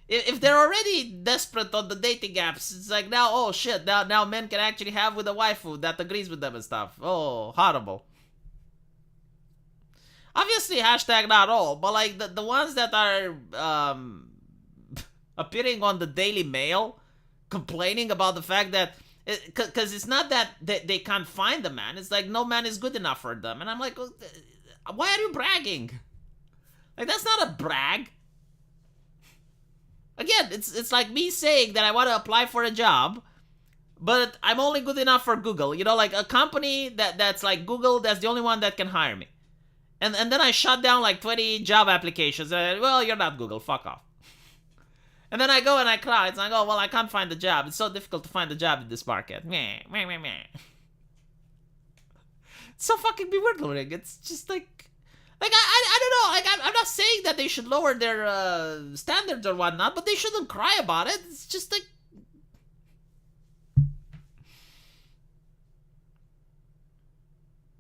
if they're already desperate on the dating apps, it's like, now, oh shit, now men can actually have with a waifu that agrees with them and stuff. Oh, horrible. Obviously, hashtag not all, but like the ones that are appearing on the Daily Mail complaining about the fact that, because it's not that they can't find the man, it's like no man is good enough for them. And I'm like, why are you bragging? Like, that's not a brag. Again, it's like me saying that I want to apply for a job, but I'm only good enough for Google. You know, like a company that's like Google, that's the only one that can hire me. And then I shut down like 20 job applications. And, well, you're not Google, fuck off. And then I go and I cry. It's like, oh, well, I can't find a job. It's so difficult to find a job in this market. Meh, meh, meh, meh. It's so fucking bewildering. It's just like I don't know. Like, I'm not saying that they should lower their standards or whatnot, but they shouldn't cry about it. It's just like,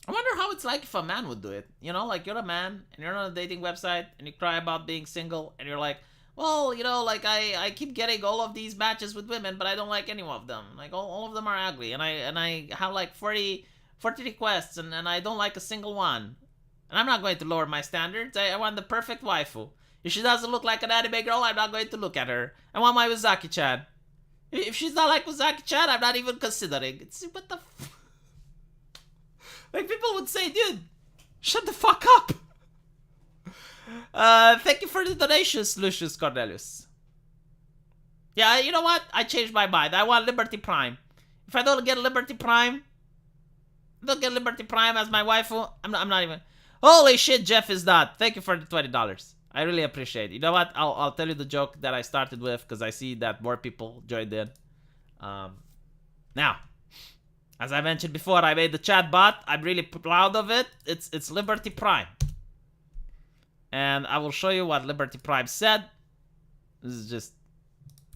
I wonder how it's like if a man would do it. You know, like, you're a man and you're on a dating website and you cry about being single and you're like, well, you know, like, I keep getting all of these matches with women, but I don't like any of them. Like, all of them are ugly, and I have like 40 requests and I don't like a single one. And I'm not going to lower my standards. I want the perfect waifu. If she doesn't look like an anime girl, I'm not going to look at her. I want my Uzaki-chan. If she's not like Uzaki-chan, I'm not even considering. It's, what the like, people would say, dude, shut the fuck up. Thank you for the donations, Lucius Cornelius. Yeah, you know what? I changed my mind. I want Liberty Prime. If I don't get Liberty Prime, as my waifu, I'm not even... Holy shit, Jeff is not. Thank you for the $20. I really appreciate it. You know what? I'll tell you the joke that I started with, because I see that more people joined in. Now, as I mentioned before, I made the chatbot. I'm really proud of it. It's Liberty Prime. And I will show you what Liberty Prime said. This is just...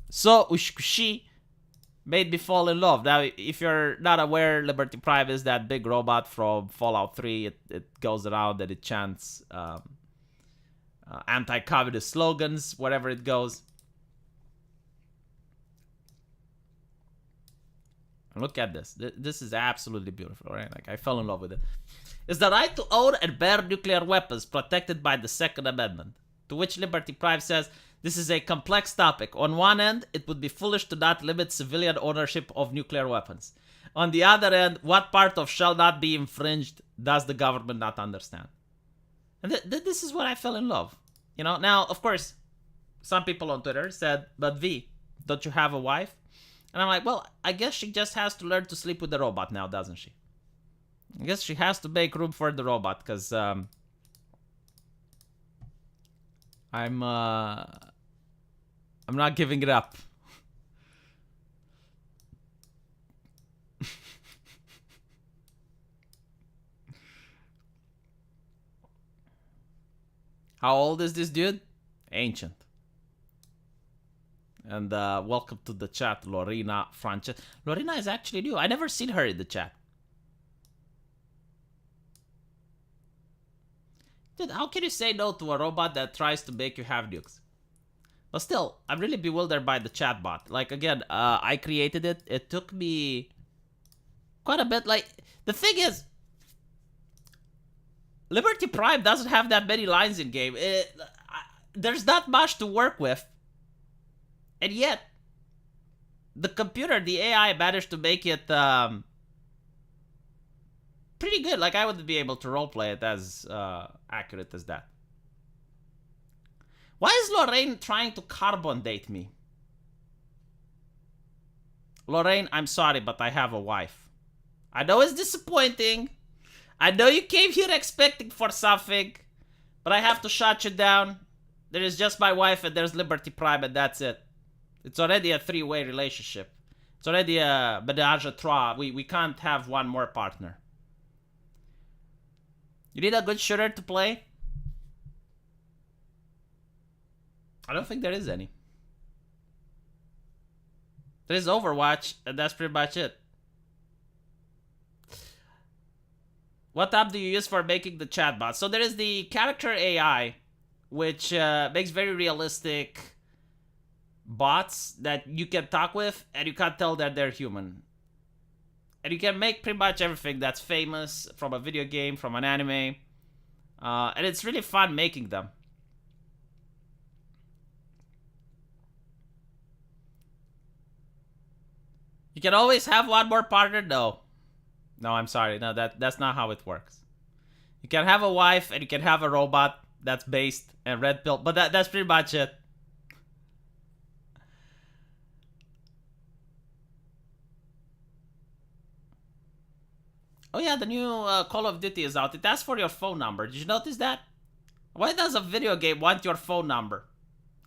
So, Ushkushi made me fall in love. Now, if you're not aware, Liberty Prime is that big robot from Fallout 3. It goes around and it chants anti-communist slogans wherever it goes. Look at this. This is absolutely beautiful, right? Like, I fell in love with it. Is the right to own and bear nuclear weapons protected by the Second Amendment? To which Liberty Prime says, this is a complex topic. On one end, it would be foolish to not limit civilian ownership of nuclear weapons. On the other end, what part of shall not be infringed does the government not understand? And this is where I fell in love. You know, now, of course, some people on Twitter said, but V, don't you have a wife? And I'm like, well, I guess she just has to learn to sleep with the robot now, doesn't she? I guess she has to make room for the robot, because I'm not giving it up. How old is this dude? Ancient. And welcome to the chat, Lorena Frances. Lorena is actually new. I never seen her in the chat. Dude, how can you say no to a robot that tries to make you have nukes? But still, I'm really bewildered by the chatbot. Like, again, I created it. It took me quite a bit. Like, the thing is, Liberty Prime doesn't have that many lines in game. There's not much to work with. And yet, the computer, the AI, managed to make it pretty good. Like, I would be able to roleplay it as accurate as that. Why is Lorraine trying to carbon date me? Lorraine, I'm sorry, but I have a wife. I know it's disappointing. I know you came here expecting for something, but I have to shut you down. There is just my wife and there's Liberty Prime and that's it. It's already a three-way relationship. It's already a ménage à trois. We can't have one more partner. You need a good shooter to play? I don't think there is any. There is Overwatch, and that's pretty much it. What app do you use for making the chatbot? So there is the character AI, which makes very realistic bots that you can talk with, and you can't tell that they're human. And you can make pretty much everything that's famous from a video game, from an anime. And it's really fun making them. You can always have one more partner? No. No, I'm sorry. No, that's not how it works. You can have a wife and you can have a robot that's based and red pill, but that's pretty much it. Oh yeah, the new Call of Duty is out. It asks for your phone number. Did you notice that? Why does a video game want your phone number?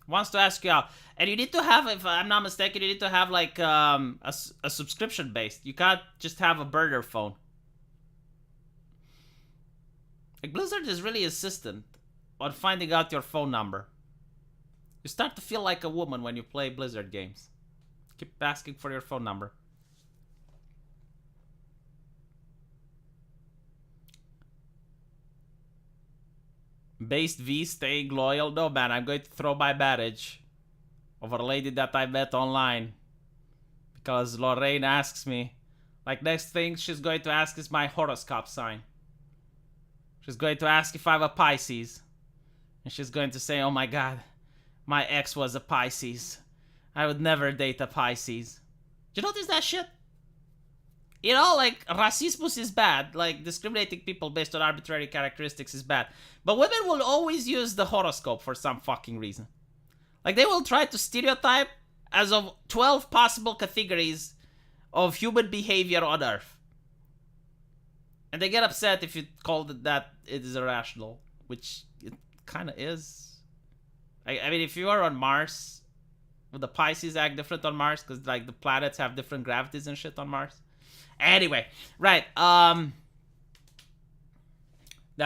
It wants to ask you out. And you need to have, if I'm not mistaken, you need to have like a subscription based. You can't just have a burner phone. Like Blizzard is really insistent on finding out your phone number. You start to feel like a woman when you play Blizzard games. Keep asking for your phone number. Based V, staying loyal. No, man, I'm going to throw my marriage over a lady that I met online. Because Lorraine asks me. Like, next thing she's going to ask is my horoscope sign. She's going to ask if I'm a Pisces. And she's going to say, oh my god, my ex was a Pisces. I would never date a Pisces. Did you notice that shit? You know, like, racismus is bad. Like, discriminating people based on arbitrary characteristics is bad. But women will always use the horoscope for some fucking reason. Like, they will try to stereotype as of 12 possible categories of human behavior on Earth. And they get upset if you call it that it is irrational. Which it kind of is. I mean, if you are on Mars, would the Pisces act different on Mars? Because, like, the planets have different gravities and shit on Mars. Anyway, right, that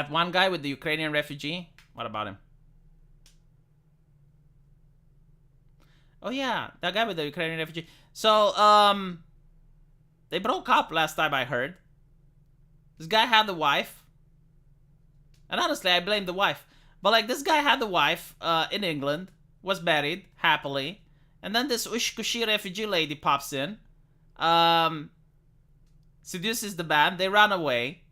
one guy with the Ukrainian refugee, what about him? Oh yeah, that guy with the Ukrainian refugee. So, they broke up last time I heard. This guy had a wife. And honestly, I blame the wife. But like, this guy had a wife, in England, was married, happily. And then this Ushkushi refugee lady pops in. Seduces the man, they run away,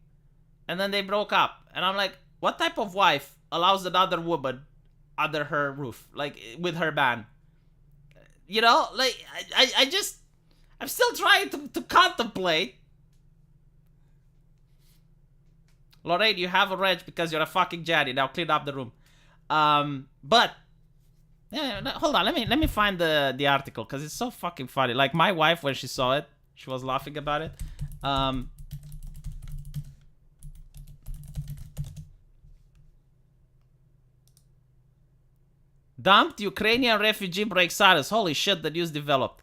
and then they broke up. And I'm like, what type of wife allows another woman under her roof, like with her man? You know, like I'm still trying to contemplate. Lorraine, you have a wrench because you're a fucking Janny. Now clean up the room. But yeah, hold on, let me find the article because it's so fucking funny. Like my wife, when she saw it, she was laughing about it. Dumped Ukrainian refugee breaks silence. Holy shit, the news developed.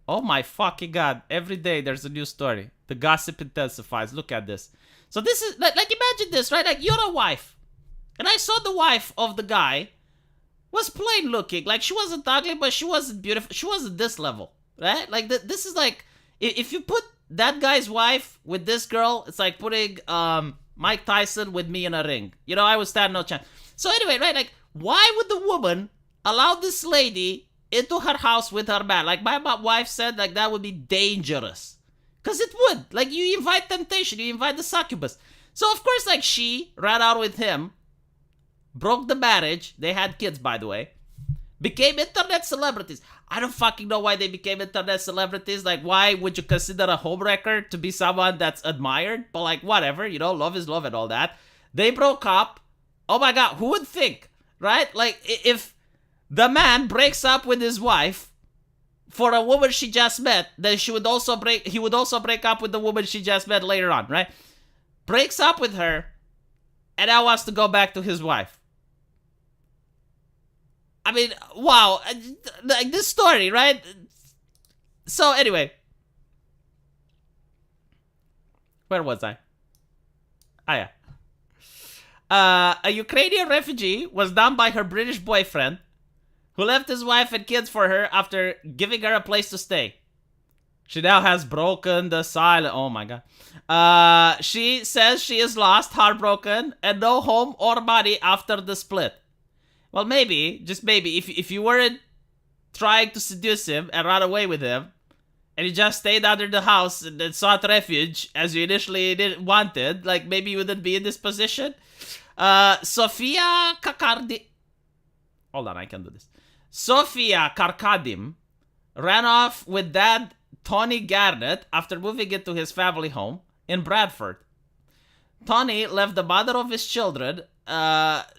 Oh my fucking god. Every day there's a new story. The gossip intensifies. Look at this. So this is, like imagine this, right? Like, you're a wife. And I saw the wife of the guy was plain looking. Like, she wasn't ugly, but she wasn't beautiful. She wasn't this level, right? Like, this is like, if you put that guy's wife with this girl, it's like putting Mike Tyson with me in a ring. You know, I would stand no chance. So anyway, right, like, why would the woman allow this lady into her house with her man? Like, my wife said, like, that would be dangerous. Because it would. Like, you invite temptation, you invite the succubus. So, of course, like, she ran out with him, broke the marriage. They had kids, by the way. became internet celebrities. I don't fucking know why they became internet celebrities. Like, why would you consider a homewrecker to be someone that's admired? But like, whatever, you know, love is love and all that. They broke up. Oh my god, who would think, right? Like, if the man breaks up with his wife for a woman she just met, then he would also break up with the woman she just met later on, right? Breaks up with her, and now wants to go back to his wife. I mean, wow. Like, this story, right? So, anyway. Where was I? Ah, yeah. A Ukrainian refugee was dumped by her British boyfriend, who left his wife and kids for her after giving her a place to stay. She now has broken the silence. Oh my god. She says she is lost, heartbroken, and no home or money after the split. Well, maybe, just maybe, if you weren't trying to seduce him and run away with him, and you just stayed under the house and sought refuge as you initially wanted, like, maybe you wouldn't be in this position. Sofia Kakardi... Hold on, I can do this. Sofia Karkadim ran off with dad Tony Garnett after moving into his family home in Bradford. Tony left the mother of his children,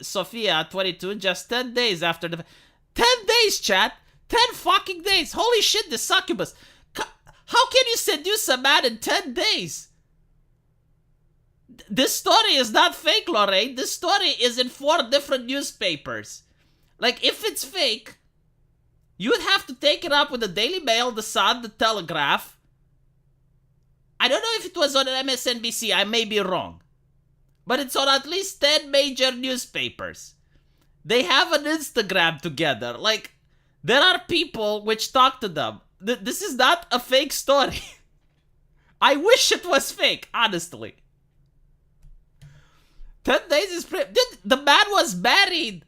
Sophia, 22, just 10 days after the... 10 days, chat! 10 fucking days! Holy shit, the succubus! How can you seduce a man in 10 days? This story is not fake, Lorraine. This story is in 4 different newspapers. Like, if it's fake, you would have to take it up with the Daily Mail, the Sun, the Telegraph. I don't know if it was on MSNBC. I may be wrong. But it's on at least 10 major newspapers. They have an Instagram together. Like, there are people which talk to them. This is not a fake story. I wish it was fake, honestly. 10 days is pretty... Dude, the man was married.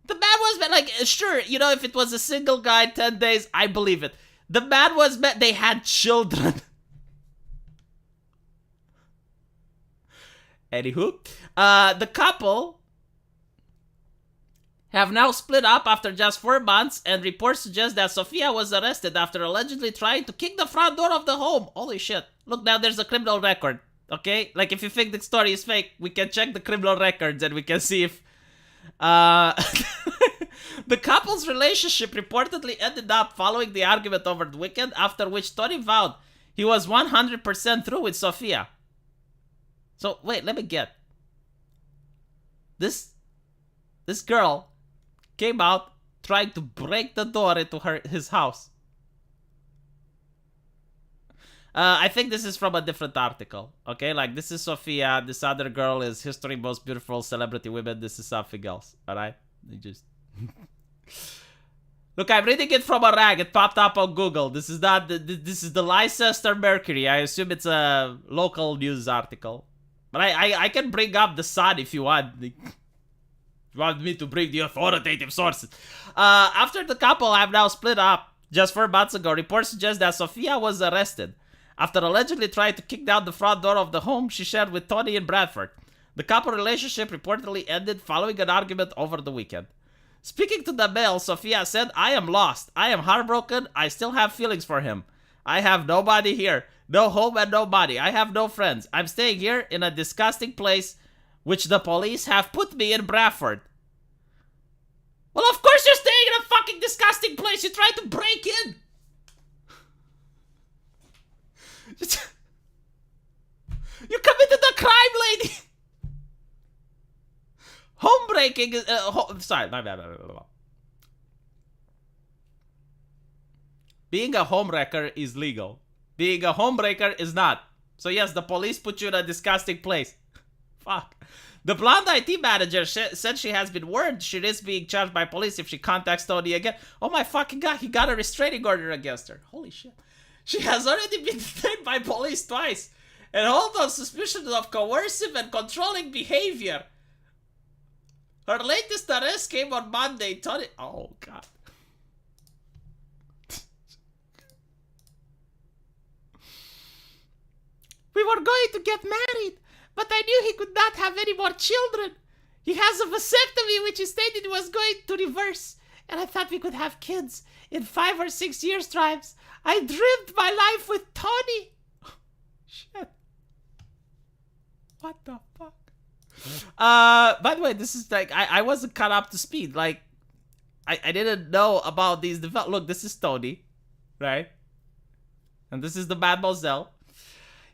The man was married. Like, sure, you know, if it was a single guy, 10 days, I believe it. The man was married. They had children. Anywho, the couple have now split up after just 4 months, and reports suggest that Sofia was arrested after allegedly trying to kick the front door of the home. Holy shit. Look, now there's a criminal record, okay? Like, if you think the story is fake, we can check the criminal records and we can see if... The couple's relationship reportedly ended up following the argument over the weekend, after which Tony vowed he was 100% through with Sofia. So, wait, let me get. This girl came out trying to break the door into his house. I think this is from a different article, okay? Like, this is Sofia, this other girl is History Most Beautiful Celebrity Women, this is something else, alright? You just... Look, I'm reading it from a rag, it popped up on Google. This is not, this is the Leicester Mercury. I assume it's a local news article. But I can bring up the Sun if you want. If you want me to bring the authoritative sources. After the couple have now split up just 4 months ago, reports suggest that Sofia was arrested after allegedly trying to kick down the front door of the home she shared with Tony in Bradford. The couple relationship reportedly ended following an argument over the weekend. Speaking to the Mail, Sofia said, "I am lost. I am heartbroken. I still have feelings for him. I have nobody here. No home and no money. I have no friends. I'm staying here in a disgusting place which the police have put me in Bradford." Well, of course you're staying in a fucking disgusting place. You tried to break in. You committed a crime, lady. Homebreaking is... sorry, my bad. Being a homewrecker is legal. Being a homebreaker is not. So yes, the police put you in a disgusting place. Fuck. The blonde IT manager said she has been warned she is being charged by police if she contacts Tony again. Oh my fucking god, he got a restraining order against her. Holy shit. She has already been detained by police twice and held on suspicion of coercive and controlling behavior. Her latest arrest came on Monday. Tony... Oh god. "We were going to get married, but I knew he could not have any more children. He has a vasectomy which he stated he was going to reverse. and I thought we could have kids in 5 or 6 years' times. I dreamed my life with Tony. Shit. What the fuck? By the way, this is like, I wasn't caught up to speed. Like, I didn't know about these Look, this is Tony, right? And this is the Mademoiselle.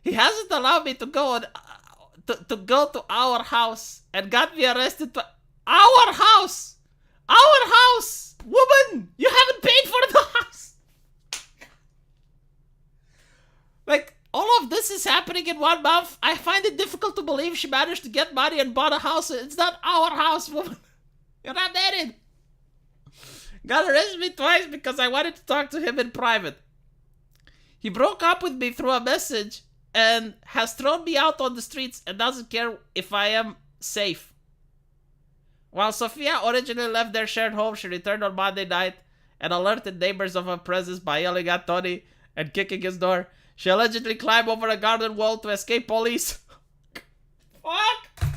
He hasn't allowed me to go on, to go to our house and got me arrested. Our house! Our house! Woman! You haven't paid for the house! Like, all of this is happening in 1 month. I find it difficult to believe she managed to get money and bought a house. It's not our house, woman. You're not married. Got arrested me twice because I wanted to talk to him in private. He broke up with me through a message and has thrown me out on the streets and doesn't care if I am safe. While Sofia originally left their shared home, she returned on Monday night and alerted neighbors of her presence by yelling at Tony and kicking his door. She allegedly climbed over a garden wall to escape police. Fuck!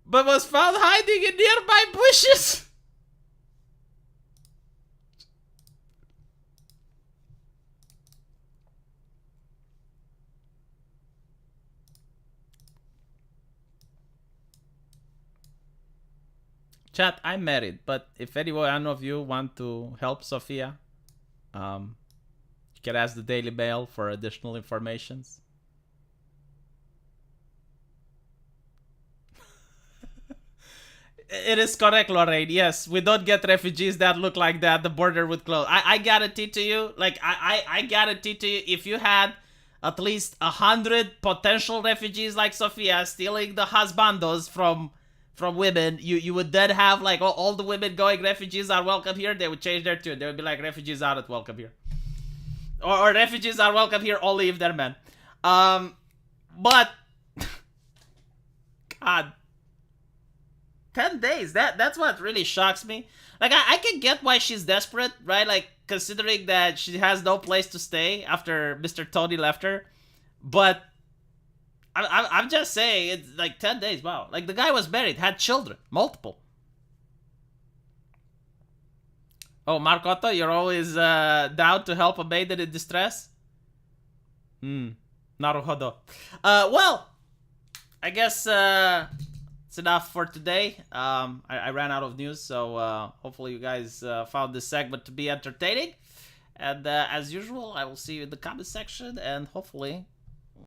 But was found hiding in nearby bushes. Chat, I'm married, but if any one of you want to help Sofia, you can ask the Daily Mail for additional informations. It is correct, Lorraine. Yes, we don't get refugees that look like that. The border would close. I guarantee to you, like, I guarantee to you, if you had at least 100 potential refugees like Sofia stealing the husbandos from women, you would then have, like, all the women going, refugees are welcome here. They would change their tune. They would be like, refugees are not welcome here. Or refugees are welcome here only if they're men. But, God, 10 days, that's what really shocks me. Like, I can get why she's desperate, right? Like, considering that she has no place to stay after Mr. Tony left her. But I'm just saying, it's like 10 days, wow. Like, the guy was married, had children, multiple. Oh, Marcotto, you're always down to help a maiden in distress? Naruhodo. Well, I guess it's enough for today. I ran out of news, so hopefully you guys found this segment to be entertaining. And as usual, I will see you in the comment section, and hopefully